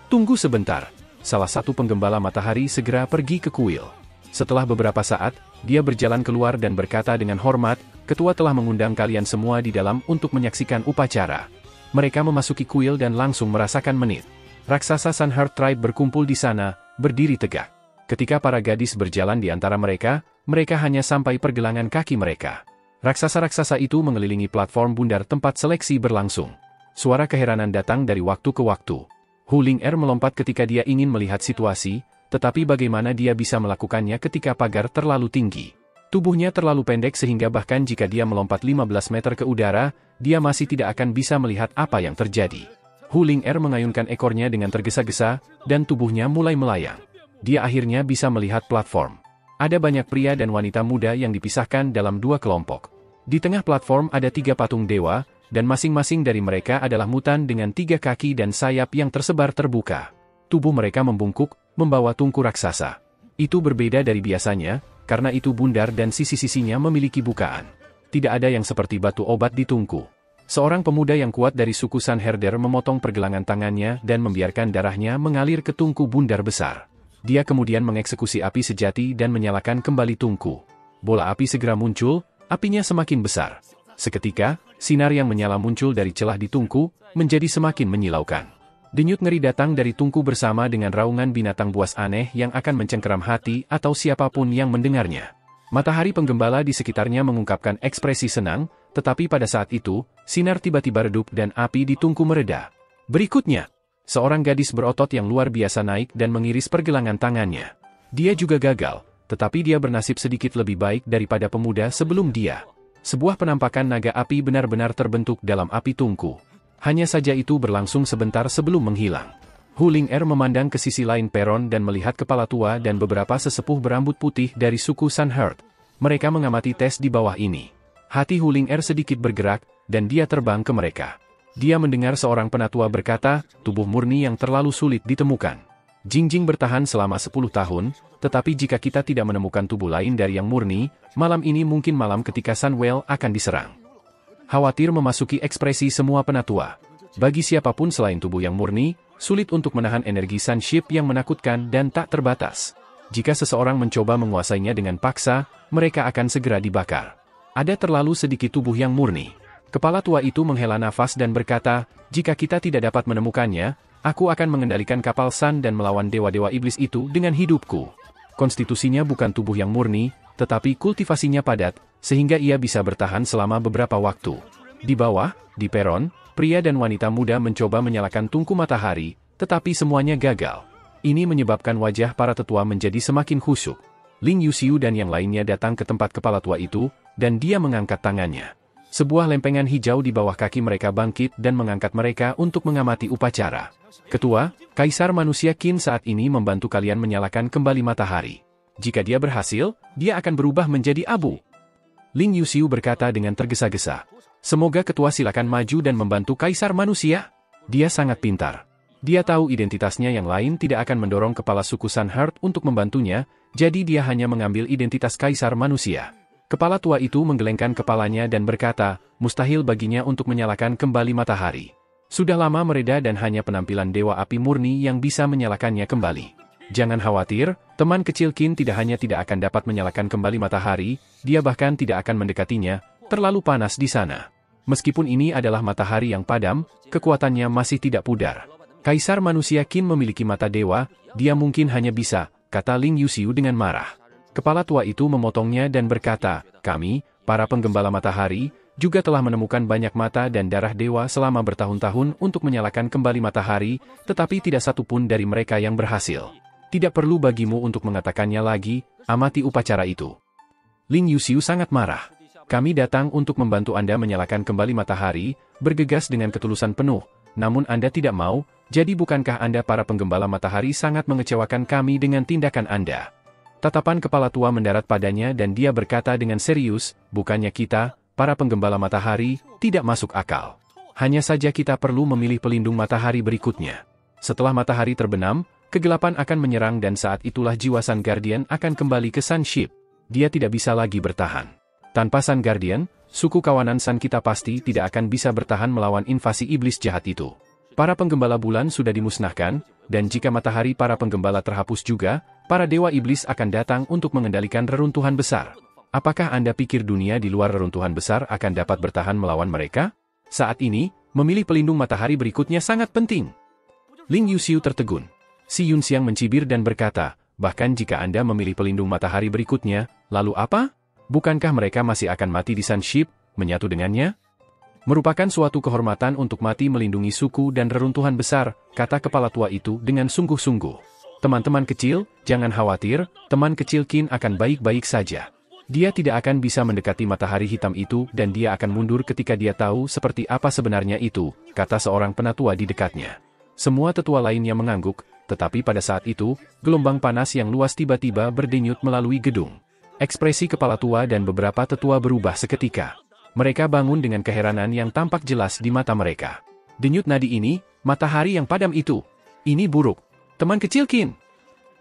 "Tunggu sebentar." Salah satu penggembala matahari segera pergi ke kuil. Setelah beberapa saat, dia berjalan keluar dan berkata dengan hormat, "Ketua telah mengundang kalian semua di dalam untuk menyaksikan upacara." Mereka memasuki kuil dan langsung merasakan menit. Raksasa Sunheart Tribe berkumpul di sana, berdiri tegak. Ketika para gadis berjalan di antara mereka, mereka hanya sampai pergelangan kaki mereka. Raksasa-raksasa itu mengelilingi platform bundar tempat seleksi berlangsung. Suara keheranan datang dari waktu ke waktu. Hulinger melompat ketika dia ingin melihat situasi, tetapi bagaimana dia bisa melakukannya ketika pagar terlalu tinggi? Tubuhnya terlalu pendek sehingga bahkan jika dia melompat 15 meter ke udara, dia masih tidak akan bisa melihat apa yang terjadi. Hulinger mengayunkan ekornya dengan tergesa-gesa, dan tubuhnya mulai melayang. Dia akhirnya bisa melihat platform. Ada banyak pria dan wanita muda yang dipisahkan dalam dua kelompok. Di tengah platform ada 3 patung dewa, dan masing-masing dari mereka adalah mutan dengan 3 kaki dan sayap yang tersebar terbuka. Tubuh mereka membungkuk, membawa tungku raksasa. Itu berbeda dari biasanya, karena itu bundar dan sisi-sisinya memiliki bukaan. Tidak ada yang seperti batu obat di tungku. Seorang pemuda yang kuat dari suku Sanherder memotong pergelangan tangannya dan membiarkan darahnya mengalir ke tungku bundar besar. Dia kemudian mengeksekusi api sejati dan menyalakan kembali tungku. Bola api segera muncul, apinya semakin besar. Seketika, sinar yang menyala muncul dari celah di tungku, menjadi semakin menyilaukan. Denyut ngeri datang dari tungku bersama dengan raungan binatang buas aneh yang akan mencengkeram hati atau siapapun yang mendengarnya. Matahari penggembala di sekitarnya mengungkapkan ekspresi senang, tetapi pada saat itu, sinar tiba-tiba redup dan api di tungku mereda. Berikutnya, seorang gadis berotot yang luar biasa naik dan mengiris pergelangan tangannya. Dia juga gagal, tetapi dia bernasib sedikit lebih baik daripada pemuda sebelum dia. Sebuah penampakan naga api benar-benar terbentuk dalam api tungku. Hanya saja itu berlangsung sebentar sebelum menghilang. Hulinger memandang ke sisi lain peron dan melihat kepala tua dan beberapa sesepuh berambut putih dari suku Sunheart. Mereka mengamati tes di bawah ini. Hati Hulinger sedikit bergerak, dan dia terbang ke mereka. Dia mendengar seorang penatua berkata, "Tubuh murni yang terlalu sulit ditemukan. Jingjing bertahan selama 10 tahun, tetapi jika kita tidak menemukan tubuh lain dari yang murni, malam ini mungkin malam ketika Sunwell akan diserang." Khawatir memasuki ekspresi semua penatua. Bagi siapapun selain tubuh yang murni, sulit untuk menahan energi Sunship yang menakutkan dan tak terbatas. Jika seseorang mencoba menguasainya dengan paksa, mereka akan segera dibakar. Ada terlalu sedikit tubuh yang murni. Kepala tua itu menghela nafas dan berkata, "Jika kita tidak dapat menemukannya, aku akan mengendalikan kapal Sun dan melawan dewa-dewa iblis itu dengan hidupku." Konstitusinya bukan tubuh yang murni, tetapi kultivasinya padat, sehingga ia bisa bertahan selama beberapa waktu. Di bawah, di peron, pria dan wanita muda mencoba menyalakan tungku matahari, tetapi semuanya gagal. Ini menyebabkan wajah para tetua menjadi semakin khusyuk. Ling Yuxiu dan yang lainnya datang ke tempat kepala tua itu, dan dia mengangkat tangannya. Sebuah lempengan hijau di bawah kaki mereka bangkit dan mengangkat mereka untuk mengamati upacara. "Ketua, Kaisar Manusia Qin saat ini membantu kalian menyalakan kembali matahari. Jika dia berhasil, dia akan berubah menjadi abu." Ling Yuxiu berkata dengan tergesa-gesa. "Semoga ketua silakan maju dan membantu Kaisar Manusia." Dia sangat pintar. Dia tahu identitasnya yang lain tidak akan mendorong kepala suku Sunheart untuk membantunya, jadi dia hanya mengambil identitas Kaisar Manusia. Kepala tua itu menggelengkan kepalanya dan berkata, mustahil baginya untuk menyalakan kembali matahari. Sudah lama mereda dan hanya penampilan dewa api murni yang bisa menyalakannya kembali. Jangan khawatir, teman kecil Qin tidak hanya tidak akan dapat menyalakan kembali matahari, dia bahkan tidak akan mendekatinya, terlalu panas di sana. Meskipun ini adalah matahari yang padam, kekuatannya masih tidak pudar. Kaisar Manusia Qin memiliki mata dewa, dia mungkin hanya bisa, kata Ling Yuxiu dengan marah. Kepala tua itu memotongnya dan berkata, "Kami, para penggembala matahari, juga telah menemukan banyak mata dan darah dewa selama bertahun-tahun untuk menyalakan kembali matahari, tetapi tidak satu pun dari mereka yang berhasil. Tidak perlu bagimu untuk mengatakannya lagi, amati upacara itu." Ling Yuxiu sangat marah. "Kami datang untuk membantu Anda menyalakan kembali matahari," bergegas dengan ketulusan penuh, Namun Anda tidak mau, jadi bukankah Anda para penggembala matahari sangat mengecewakan kami dengan tindakan Anda? Tatapan kepala tua mendarat padanya dan dia berkata dengan serius, bukannya kita, para penggembala matahari, tidak masuk akal. Hanya saja kita perlu memilih pelindung matahari berikutnya. Setelah matahari terbenam, kegelapan akan menyerang dan saat itulah jiwa Sun Guardian akan kembali ke Sun Ship. Dia tidak bisa lagi bertahan. Tanpa Sun Guardian, suku kawanan Sun kita pasti tidak akan bisa bertahan melawan invasi iblis jahat itu. Para penggembala bulan sudah dimusnahkan, dan jika matahari para penggembala terhapus juga, para dewa iblis akan datang untuk mengendalikan reruntuhan besar. Apakah Anda pikir dunia di luar reruntuhan besar akan dapat bertahan melawan mereka? Saat ini, memilih pelindung matahari berikutnya sangat penting. Ling Yuxiu tertegun. Si Yunxiang mencibir dan berkata, bahkan jika Anda memilih pelindung matahari berikutnya, lalu apa? Bukankah mereka masih akan mati di Sun Ship, menyatu dengannya? Merupakan suatu kehormatan untuk mati melindungi suku dan reruntuhan besar, kata kepala tua itu dengan sungguh-sungguh. Teman-teman kecil, jangan khawatir, teman kecil Qin akan baik-baik saja. Dia tidak akan bisa mendekati matahari hitam itu dan dia akan mundur ketika dia tahu seperti apa sebenarnya itu, kata seorang penatua di dekatnya. Semua tetua lainnya mengangguk, tetapi pada saat itu, gelombang panas yang luas tiba-tiba berdenyut melalui gedung. Ekspresi kepala tua dan beberapa tetua berubah seketika. Mereka bangun dengan keheranan yang tampak jelas di mata mereka. Denyut nadi ini, matahari yang padam itu. Ini buruk. Teman kecil Qin.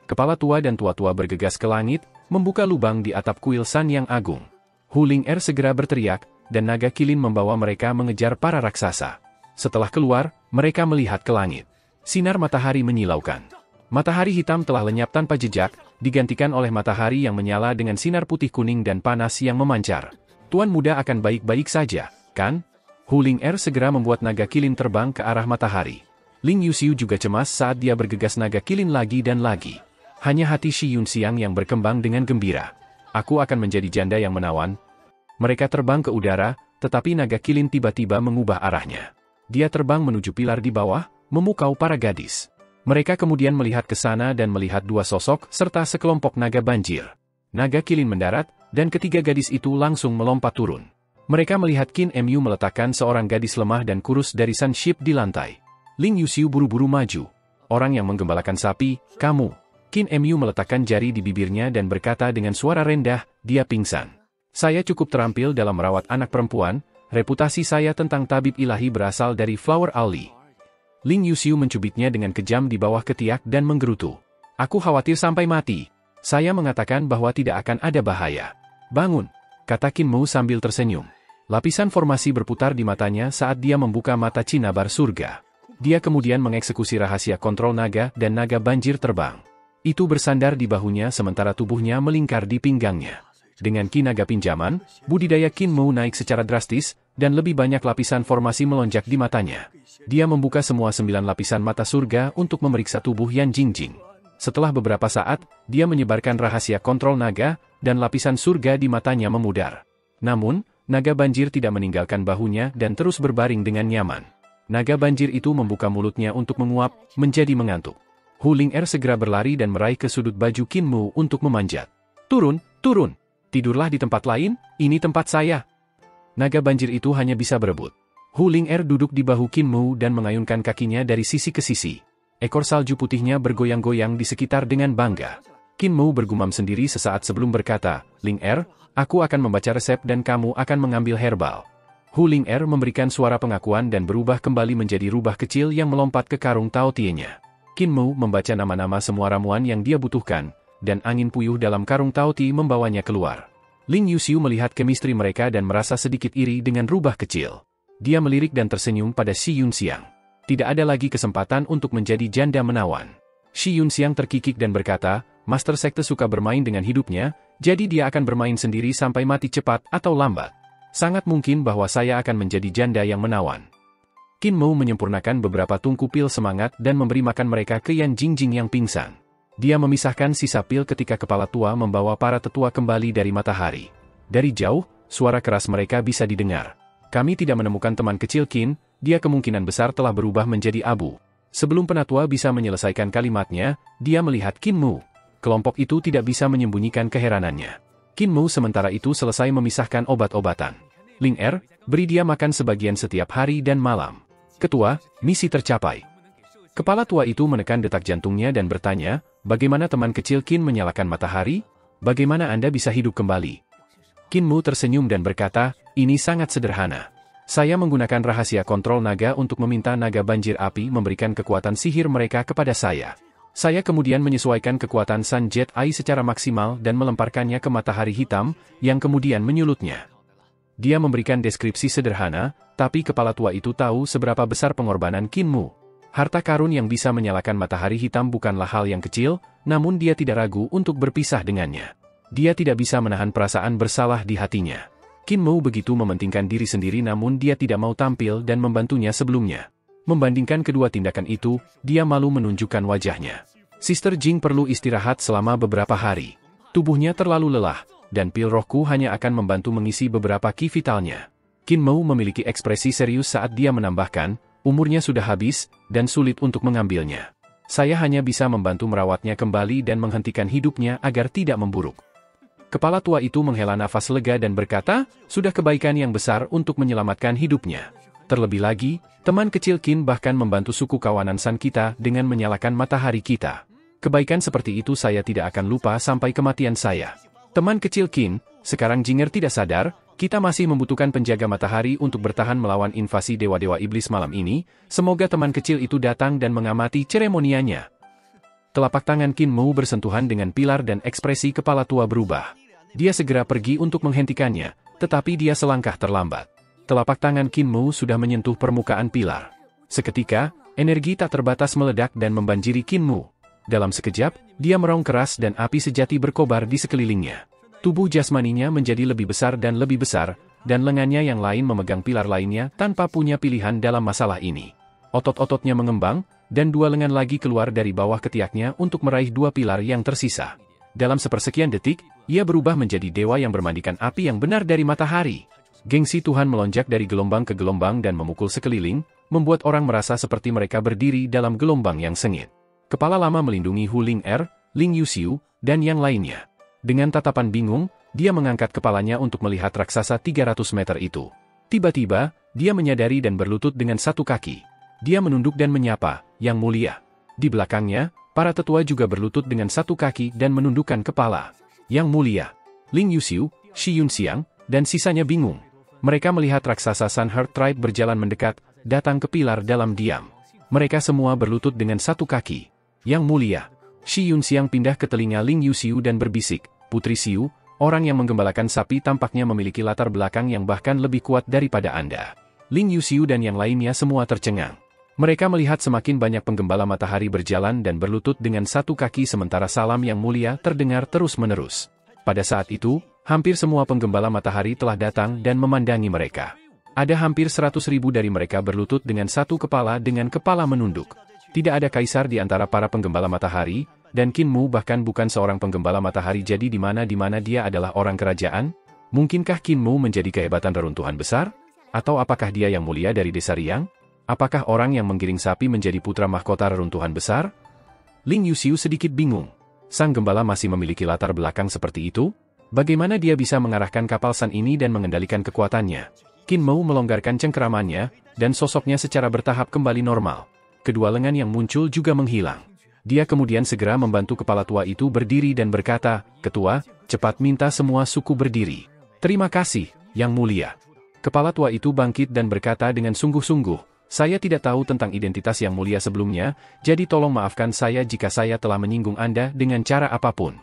Kepala tua dan tua-tua bergegas ke langit, membuka lubang di atap kuil Sun yang agung. Hu Ling segera berteriak, dan naga kilin membawa mereka mengejar para raksasa. Setelah keluar, mereka melihat ke langit. Sinar matahari menyilaukan. Matahari hitam telah lenyap tanpa jejak, digantikan oleh matahari yang menyala dengan sinar putih kuning dan panas yang memancar. Tuan muda akan baik-baik saja, kan? Hu Ling segera membuat naga kilin terbang ke arah matahari. Ling Yuxiu juga cemas saat dia bergegas naga kilin lagi dan lagi. Hanya hati Shi Yunxiang yang berkembang dengan gembira. Aku akan menjadi janda yang menawan. Mereka terbang ke udara, tetapi naga kilin tiba-tiba mengubah arahnya. Dia terbang menuju pilar di bawah, memukau para gadis. Mereka kemudian melihat ke sana dan melihat dua sosok serta sekelompok naga banjir. Naga kilin mendarat, dan ketiga gadis itu langsung melompat turun. Mereka melihat Qin Mu meletakkan seorang gadis lemah dan kurus dari Sun Ship di lantai. Ling Yuxiu buru-buru maju. Orang yang menggembalakan sapi, kamu. Qin Mu meletakkan jari di bibirnya dan berkata dengan suara rendah, dia pingsan. Saya cukup terampil dalam merawat anak perempuan, reputasi saya tentang tabib ilahi berasal dari Flower Alley. Ling Yuxiu mencubitnya dengan kejam di bawah ketiak dan menggerutu. Aku khawatir sampai mati. Saya mengatakan bahwa tidak akan ada bahaya. Bangun, kata Qin Mu sambil tersenyum. Lapisan formasi berputar di matanya saat dia membuka mata cinabar surga. Dia kemudian mengeksekusi rahasia kontrol naga dan naga banjir terbang. Itu bersandar di bahunya sementara tubuhnya melingkar di pinggangnya. Dengan Ki naga pinjaman, budidaya Qin Mu naik secara drastis, dan lebih banyak lapisan formasi melonjak di matanya. Dia membuka semua 9 lapisan mata surga untuk memeriksa tubuh Yan Jingjing. Setelah beberapa saat, dia menyebarkan rahasia kontrol naga, dan lapisan surga di matanya memudar. Namun, naga banjir tidak meninggalkan bahunya dan terus berbaring dengan nyaman. Naga banjir itu membuka mulutnya untuk menguap, menjadi mengantuk. Hu Ling segera berlari dan meraih ke sudut baju Qin Mu untuk memanjat. Turun, turun! Tidurlah di tempat lain, ini tempat saya. Naga banjir itu hanya bisa berebut. Hu Ling duduk di bahu Qin Mu dan mengayunkan kakinya dari sisi ke sisi. Ekor salju putihnya bergoyang-goyang di sekitar dengan bangga. Qin Mu bergumam sendiri sesaat sebelum berkata, Ling aku akan membaca resep dan kamu akan mengambil herbal. Hu Ling memberikan suara pengakuan dan berubah kembali menjadi rubah kecil yang melompat ke karung Tao Tie-nya. Qin Mu membaca nama-nama semua ramuan yang dia butuhkan, dan angin puyuh dalam karung Tao Tie membawanya keluar. Ling Yuxiu melihat kemistri mereka dan merasa sedikit iri dengan rubah kecil. Dia melirik dan tersenyum pada Shi Yunxiang. Tidak ada lagi kesempatan untuk menjadi janda menawan. Shi Yunxiang terkikik dan berkata, Master Sekte suka bermain dengan hidupnya, jadi dia akan bermain sendiri sampai mati cepat atau lambat. Sangat mungkin bahwa saya akan menjadi janda yang menawan. Qin Mu menyempurnakan beberapa tungku pil semangat dan memberi makan mereka ke Yan Jingjing yang pingsan. Dia memisahkan sisa pil ketika kepala tua membawa para tetua kembali dari matahari. Dari jauh, suara keras mereka bisa didengar. Kami tidak menemukan teman kecil Qin, dia kemungkinan besar telah berubah menjadi abu. Sebelum penatua bisa menyelesaikan kalimatnya, dia melihat Qin Mu. Kelompok itu tidak bisa menyembunyikan keheranannya. Qin Mu sementara itu selesai memisahkan obat-obatan. Ling beri dia makan sebagian setiap hari dan malam. Ketua, misi tercapai. Kepala tua itu menekan detak jantungnya dan bertanya, bagaimana teman kecil Qin menyalakan matahari? Bagaimana Anda bisa hidup kembali? Qin Mu tersenyum dan berkata, ini sangat sederhana. Saya menggunakan rahasia kontrol naga untuk meminta naga banjir api memberikan kekuatan sihir mereka kepada saya. Saya kemudian menyesuaikan kekuatan Sun Jet Eye secara maksimal dan melemparkannya ke matahari hitam, yang kemudian menyulutnya. Dia memberikan deskripsi sederhana, tapi kepala tua itu tahu seberapa besar pengorbanan Qin Mu. Harta karun yang bisa menyalakan matahari hitam bukanlah hal yang kecil, namun dia tidak ragu untuk berpisah dengannya. Dia tidak bisa menahan perasaan bersalah di hatinya. Qin Mu begitu mementingkan diri sendiri namun dia tidak mau tampil dan membantunya sebelumnya. Membandingkan kedua tindakan itu, dia malu menunjukkan wajahnya. Sister Jing perlu istirahat selama beberapa hari. Tubuhnya terlalu lelah, dan pil rohku hanya akan membantu mengisi beberapa ki vitalnya. Qin Mu memiliki ekspresi serius saat dia menambahkan, umurnya sudah habis, dan sulit untuk mengambilnya. Saya hanya bisa membantu merawatnya kembali dan menghentikan hidupnya agar tidak memburuk. Kepala tua itu menghela nafas lega dan berkata, sudah kebaikan yang besar untuk menyelamatkan hidupnya. Terlebih lagi, teman kecil Qin bahkan membantu suku kawanan San kita dengan menyalakan matahari kita. Kebaikan seperti itu saya tidak akan lupa sampai kematian saya. Teman kecil Qin, sekarang Jinger tidak sadar, kita masih membutuhkan penjaga matahari untuk bertahan melawan invasi dewa-dewa iblis malam ini, semoga teman kecil itu datang dan mengamati seremonianya. Telapak tangan Qin Mu bersentuhan dengan pilar dan ekspresi kepala tua berubah. Dia segera pergi untuk menghentikannya, tetapi dia selangkah terlambat. Telapak tangan Qin Mu sudah menyentuh permukaan pilar. Seketika, energi tak terbatas meledak dan membanjiri Qin Mu. Dalam sekejap, dia meraung keras dan api sejati berkobar di sekelilingnya. Tubuh jasmaninya menjadi lebih besar, dan lengannya yang lain memegang pilar lainnya tanpa punya pilihan dalam masalah ini. Otot-ototnya mengembang, dan dua lengan lagi keluar dari bawah ketiaknya untuk meraih dua pilar yang tersisa. Dalam sepersekian detik, ia berubah menjadi dewa yang bermandikan api yang benar dari matahari. Gengsi Tuhan melonjak dari gelombang ke gelombang dan memukul sekeliling, membuat orang merasa seperti mereka berdiri dalam gelombang yang sengit. Kepala lama melindungi Hu Ling Er, Ling Yuxiu, dan yang lainnya. Dengan tatapan bingung, dia mengangkat kepalanya untuk melihat raksasa 300 meter itu. Tiba-tiba, dia menyadari dan berlutut dengan satu kaki. Dia menunduk dan menyapa, Yang Mulia. Di belakangnya, para tetua juga berlutut dengan satu kaki dan menundukkan kepala. Yang Mulia. Ling Yuxiu, Shi Yunxiang, dan sisanya bingung. Mereka melihat raksasa Sun Heart Tribe berjalan mendekat, datang ke pilar dalam diam. Mereka semua berlutut dengan satu kaki. Yang Mulia. Shi Yunxiang pindah ke telinga Ling Yuxiu dan berbisik, Putri Xiu, orang yang menggembalakan sapi tampaknya memiliki latar belakang yang bahkan lebih kuat daripada Anda. Ling Yuxiu dan yang lainnya semua tercengang. Mereka melihat semakin banyak penggembala matahari berjalan dan berlutut dengan satu kaki sementara salam Yang Mulia terdengar terus-menerus. Pada saat itu, hampir semua penggembala matahari telah datang dan memandangi mereka. Ada hampir 100.000 dari mereka berlutut dengan satu kepala dengan kepala menunduk. Tidak ada kaisar di antara para penggembala matahari, dan Qin Mu bahkan bukan seorang penggembala matahari, jadi di mana dia adalah orang kerajaan? Mungkinkah Qin Mu menjadi kehebatan reruntuhan besar? Atau apakah dia yang mulia dari desa Riang? Apakah orang yang menggiring sapi menjadi putra mahkota reruntuhan besar? Ling Yuxiu sedikit bingung. Sang gembala masih memiliki latar belakang seperti itu? Bagaimana dia bisa mengarahkan kapal Sun ini dan mengendalikan kekuatannya? Qin Mu melonggarkan cengkeramannya, dan sosoknya secara bertahap kembali normal. Kedua lengan yang muncul juga menghilang. Dia kemudian segera membantu kepala tua itu berdiri dan berkata, Ketua, cepat minta semua suku berdiri. Terima kasih, Yang Mulia. Kepala tua itu bangkit dan berkata dengan sungguh-sungguh, saya tidak tahu tentang identitas Yang Mulia sebelumnya, jadi tolong maafkan saya jika saya telah menyinggung Anda dengan cara apapun.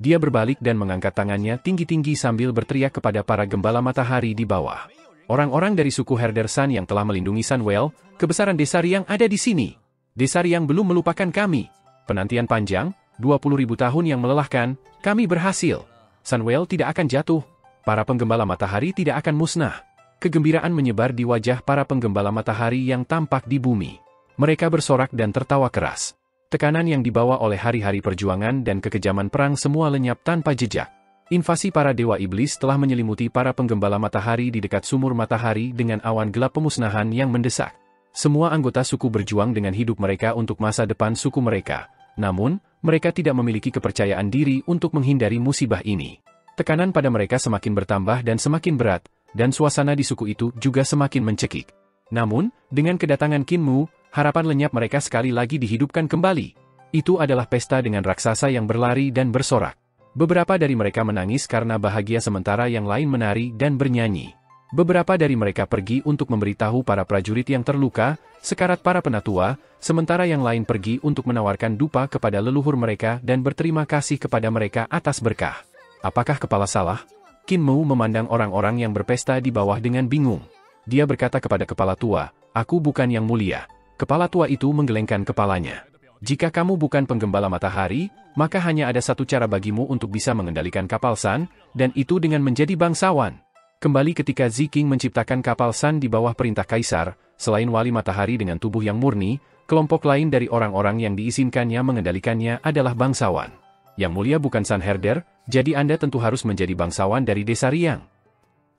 Dia berbalik dan mengangkat tangannya tinggi-tinggi sambil berteriak kepada para gembala matahari di bawah. Orang-orang dari suku Herder Sun yang telah melindungi Sunwell, kebesaran desa Riang ada di sini. Desa Riang belum melupakan kami. Penantian panjang, 20.000 tahun yang melelahkan, kami berhasil. Sunwell tidak akan jatuh. Para penggembala matahari tidak akan musnah. Kegembiraan menyebar di wajah para penggembala matahari yang tampak di bumi. Mereka bersorak dan tertawa keras. Tekanan yang dibawa oleh hari-hari perjuangan dan kekejaman perang semua lenyap tanpa jejak. Invasi para dewa iblis telah menyelimuti para penggembala matahari di dekat sumur matahari dengan awan gelap pemusnahan yang mendesak. Semua anggota suku berjuang dengan hidup mereka untuk masa depan suku mereka. Namun, mereka tidak memiliki kepercayaan diri untuk menghindari musibah ini. Tekanan pada mereka semakin bertambah dan semakin berat, dan suasana di suku itu juga semakin mencekik. Namun, dengan kedatangan Qin Mu, harapan lenyap mereka sekali lagi dihidupkan kembali. Itu adalah pesta dengan raksasa yang berlari dan bersorak. Beberapa dari mereka menangis karena bahagia sementara yang lain menari dan bernyanyi. Beberapa dari mereka pergi untuk memberitahu para prajurit yang terluka, sekarat para penatua, sementara yang lain pergi untuk menawarkan dupa kepada leluhur mereka dan berterima kasih kepada mereka atas berkah. Apakah kepala salah? Qin Mu memandang orang-orang yang berpesta di bawah dengan bingung. Dia berkata kepada kepala tua, "Aku bukan yang mulia." Kepala tua itu menggelengkan kepalanya. "Jika kamu bukan penggembala matahari, maka hanya ada satu cara bagimu untuk bisa mengendalikan kapal Sun, dan itu dengan menjadi bangsawan." Kembali ketika Ziking menciptakan kapal Sun di bawah perintah kaisar, selain wali matahari dengan tubuh yang murni, kelompok lain dari orang-orang yang diizinkannya mengendalikannya adalah bangsawan. Yang mulia bukan Sun Herder, jadi Anda tentu harus menjadi bangsawan dari desa Riang.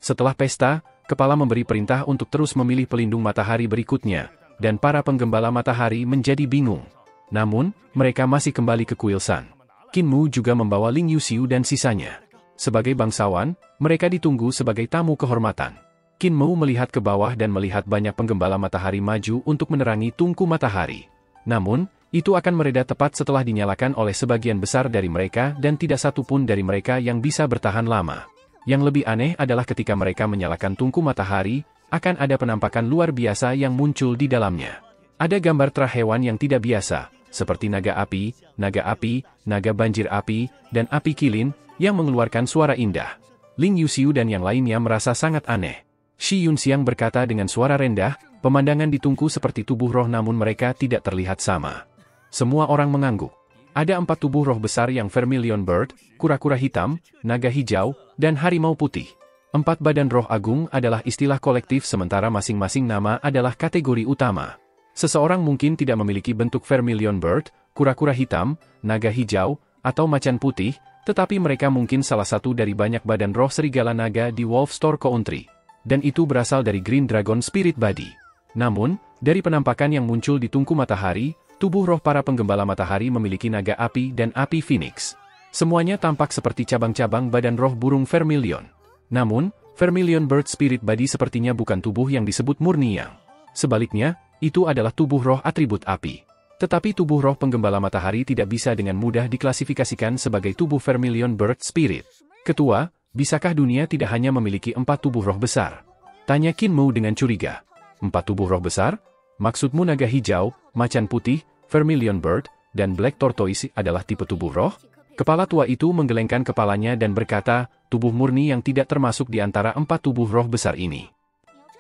Setelah pesta, kepala memberi perintah untuk terus memilih pelindung matahari berikutnya, dan para penggembala matahari menjadi bingung. Namun, mereka masih kembali ke kuil Sun. Qin Mu juga membawa Ling Yuxiu dan sisanya. Sebagai bangsawan, mereka ditunggu sebagai tamu kehormatan. Qin Mu melihat ke bawah dan melihat banyak penggembala matahari maju untuk menerangi tungku matahari. Namun, itu akan mereda tepat setelah dinyalakan oleh sebagian besar dari mereka dan tidak satu pun dari mereka yang bisa bertahan lama. Yang lebih aneh adalah ketika mereka menyalakan tungku matahari, akan ada penampakan luar biasa yang muncul di dalamnya. Ada gambar terah hewan yang tidak biasa, seperti naga api, naga banjir api, dan api kilin, yang mengeluarkan suara indah. Ling Yuxiu dan yang lainnya merasa sangat aneh. Shi Yunxiang berkata dengan suara rendah, "Pemandangan di tungku seperti tubuh roh namun mereka tidak terlihat sama." Semua orang mengangguk. Ada 4 tubuh roh besar yang Vermilion Bird, kura-kura hitam, naga hijau, dan harimau putih. 4 badan roh agung adalah istilah kolektif sementara masing-masing nama adalah kategori utama. Seseorang mungkin tidak memiliki bentuk Vermilion Bird, kura-kura hitam, naga hijau, atau macan putih, tetapi mereka mungkin salah satu dari banyak badan roh serigala naga di Wolf Store Country. Dan itu berasal dari Green Dragon Spirit Body. Namun, dari penampakan yang muncul di tungku matahari, tubuh roh para penggembala matahari memiliki naga api dan api Phoenix. Semuanya tampak seperti cabang-cabang badan roh burung Vermilion. Namun, Vermilion Bird Spirit Body sepertinya bukan tubuh yang disebut murni yang. Sebaliknya, itu adalah tubuh roh atribut api. Tetapi tubuh roh penggembala matahari tidak bisa dengan mudah diklasifikasikan sebagai tubuh Vermilion Bird Spirit. Ketua, bisakah dunia tidak hanya memiliki 4 tubuh roh besar? Tanya Qin Mu dengan curiga. 4 tubuh roh besar? Maksudmu naga hijau, macan putih, Vermilion Bird, dan Black Tortoise adalah tipe tubuh roh? Kepala tua itu menggelengkan kepalanya dan berkata, tubuh murni yang tidak termasuk di antara 4 tubuh roh besar ini.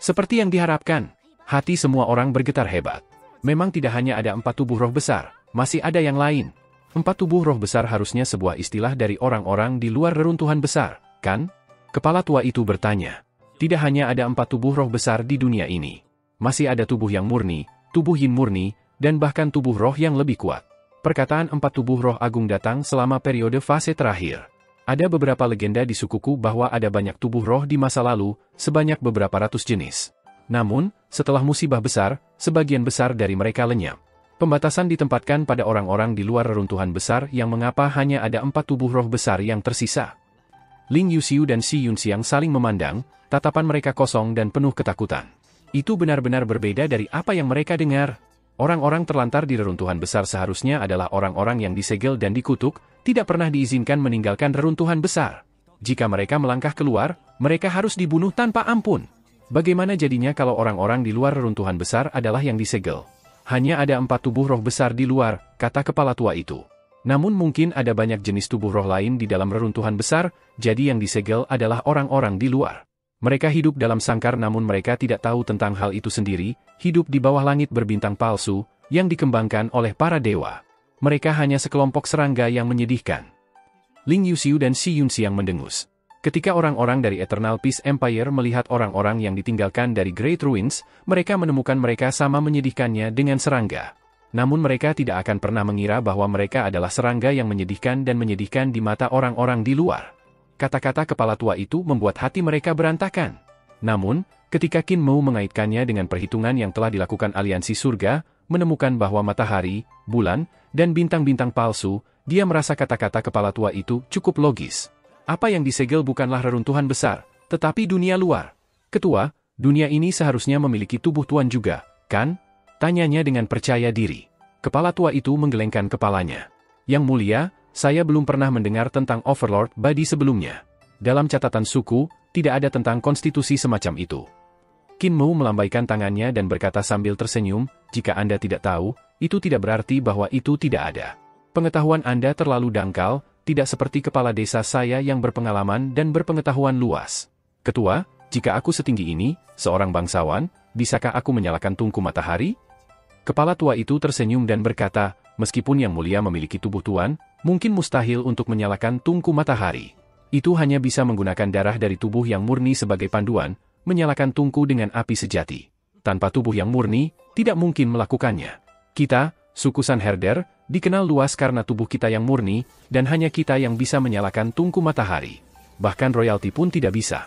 Seperti yang diharapkan, hati semua orang bergetar hebat. Memang tidak hanya ada 4 tubuh roh besar, masih ada yang lain. 4 tubuh roh besar harusnya sebuah istilah dari orang-orang di luar reruntuhan besar, kan? Kepala tua itu bertanya. Tidak hanya ada 4 tubuh roh besar di dunia ini. Masih ada tubuh yang murni, tubuh yin murni, dan bahkan tubuh roh yang lebih kuat. Perkataan 4 tubuh roh agung datang selama periode fase terakhir. Ada beberapa legenda di sukuku bahwa ada banyak tubuh roh di masa lalu, sebanyak beberapa ratus jenis. Namun, setelah musibah besar, sebagian besar dari mereka lenyap. Pembatasan ditempatkan pada orang-orang di luar reruntuhan besar yang mengapa hanya ada 4 tubuh roh besar yang tersisa. Ling Yuxiu dan Shi Yunxiang saling memandang, tatapan mereka kosong dan penuh ketakutan. Itu benar-benar berbeda dari apa yang mereka dengar. Orang-orang terlantar di reruntuhan besar seharusnya adalah orang-orang yang disegel dan dikutuk, tidak pernah diizinkan meninggalkan reruntuhan besar. Jika mereka melangkah keluar, mereka harus dibunuh tanpa ampun. Bagaimana jadinya kalau orang-orang di luar reruntuhan besar adalah yang disegel? Hanya ada 4 tubuh roh besar di luar, kata kepala tua itu. Namun mungkin ada banyak jenis tubuh roh lain di dalam reruntuhan besar, jadi yang disegel adalah orang-orang di luar. Mereka hidup dalam sangkar namun mereka tidak tahu tentang hal itu sendiri, hidup di bawah langit berbintang palsu, yang dikembangkan oleh para dewa. Mereka hanya sekelompok serangga yang menyedihkan. Ling Yuxiu dan Shi Yunxiang mendengus. Ketika orang-orang dari Eternal Peace Empire melihat orang-orang yang ditinggalkan dari Great Ruins, mereka menemukan mereka sama menyedihkannya dengan serangga. Namun mereka tidak akan pernah mengira bahwa mereka adalah serangga yang menyedihkan dan menyedihkan di mata orang-orang di luar. Kata-kata kepala tua itu membuat hati mereka berantakan. Namun, ketika Qin Mu mengaitkannya dengan perhitungan yang telah dilakukan aliansi surga, menemukan bahwa matahari, bulan, dan bintang-bintang palsu, dia merasa kata-kata kepala tua itu cukup logis. Apa yang disegel bukanlah reruntuhan besar, tetapi dunia luar. Ketua, Dunia ini seharusnya memiliki tubuh tuan juga, kan? Tanyanya dengan percaya diri. Kepala tua itu menggelengkan kepalanya. Yang mulia, saya belum pernah mendengar tentang Overlord Body sebelumnya. Dalam catatan suku, tidak ada tentang konstitusi semacam itu. Qin Mou melambaikan tangannya dan berkata sambil tersenyum, jika Anda tidak tahu, itu tidak berarti bahwa itu tidak ada. Pengetahuan Anda terlalu dangkal, tidak seperti kepala desa saya yang berpengalaman dan berpengetahuan luas. Ketua, jika aku setinggi ini, seorang bangsawan, bisakah aku menyalakan tungku matahari? Kepala tua itu tersenyum dan berkata, meskipun Yang Mulia memiliki tubuh tuan, mungkin mustahil untuk menyalakan tungku matahari. Itu hanya bisa menggunakan darah dari tubuh yang murni sebagai panduan, menyalakan tungku dengan api sejati. Tanpa tubuh yang murni, tidak mungkin melakukannya. Kita, suku Sanherder, dikenal luas karena tubuh kita yang murni, dan hanya kita yang bisa menyalakan tungku matahari. Bahkan royalty pun tidak bisa.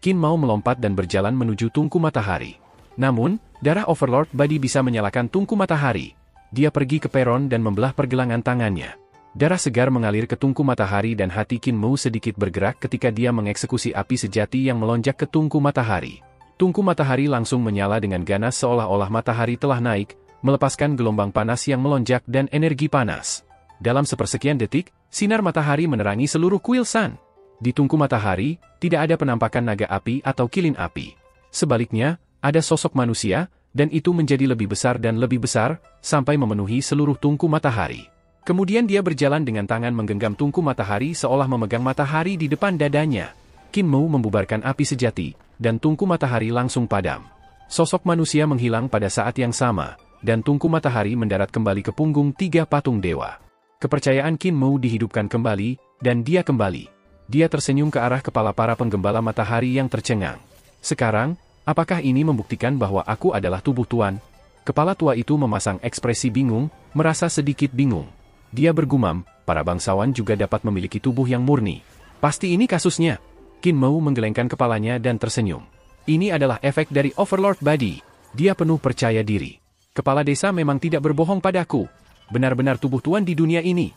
Qin Mou melompat dan berjalan menuju tungku matahari. Namun, darah Overlord Body bisa menyalakan tungku matahari. Dia pergi ke peron dan membelah pergelangan tangannya. Darah segar mengalir ke tungku matahari dan hati Qin Mou sedikit bergerak ketika dia mengeksekusi api sejati yang melonjak ke tungku matahari. Tungku matahari langsung menyala dengan ganas seolah-olah matahari telah naik, melepaskan gelombang panas yang melonjak dan energi panas. Dalam sepersekian detik, sinar matahari menerangi seluruh kuil San. Di tungku matahari, tidak ada penampakan naga api atau kilin api. Sebaliknya, ada sosok manusia, dan itu menjadi lebih besar dan lebih besar, sampai memenuhi seluruh tungku matahari. Kemudian dia berjalan dengan tangan menggenggam tungku matahari seolah memegang matahari di depan dadanya. Qin Mou membubarkan api sejati, dan tungku matahari langsung padam. Sosok manusia menghilang pada saat yang sama, dan tungku matahari mendarat kembali ke punggung 3 patung dewa. Kepercayaan Qin Mou dihidupkan kembali, dan dia kembali. Dia tersenyum ke arah kepala para penggembala matahari yang tercengang. Sekarang, apakah ini membuktikan bahwa aku adalah tubuh tuan? Kepala tua itu memasang ekspresi bingung, merasa sedikit bingung. Dia bergumam, para bangsawan juga dapat memiliki tubuh yang murni. Pasti ini kasusnya. Qin Mou menggelengkan kepalanya dan tersenyum. Ini adalah efek dari Overlord Body. Dia penuh percaya diri. Kepala desa memang tidak berbohong padaku. Benar-benar tubuh tuan di dunia ini.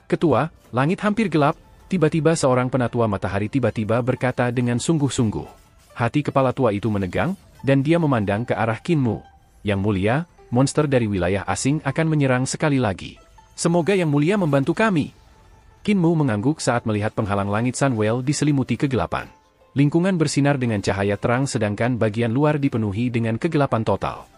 Ketua, langit hampir gelap. Tiba-tiba seorang penatua matahari tiba-tiba berkata dengan sungguh-sungguh. Hati kepala tua itu menegang, dan dia memandang ke arah Qin Mou. Yang Mulia, monster dari wilayah asing akan menyerang sekali lagi. Semoga Yang Mulia membantu kami. Qin Mou mengangguk saat melihat penghalang langit Sunwell diselimuti kegelapan. Lingkungan bersinar dengan cahaya terang sedangkan bagian luar dipenuhi dengan kegelapan total.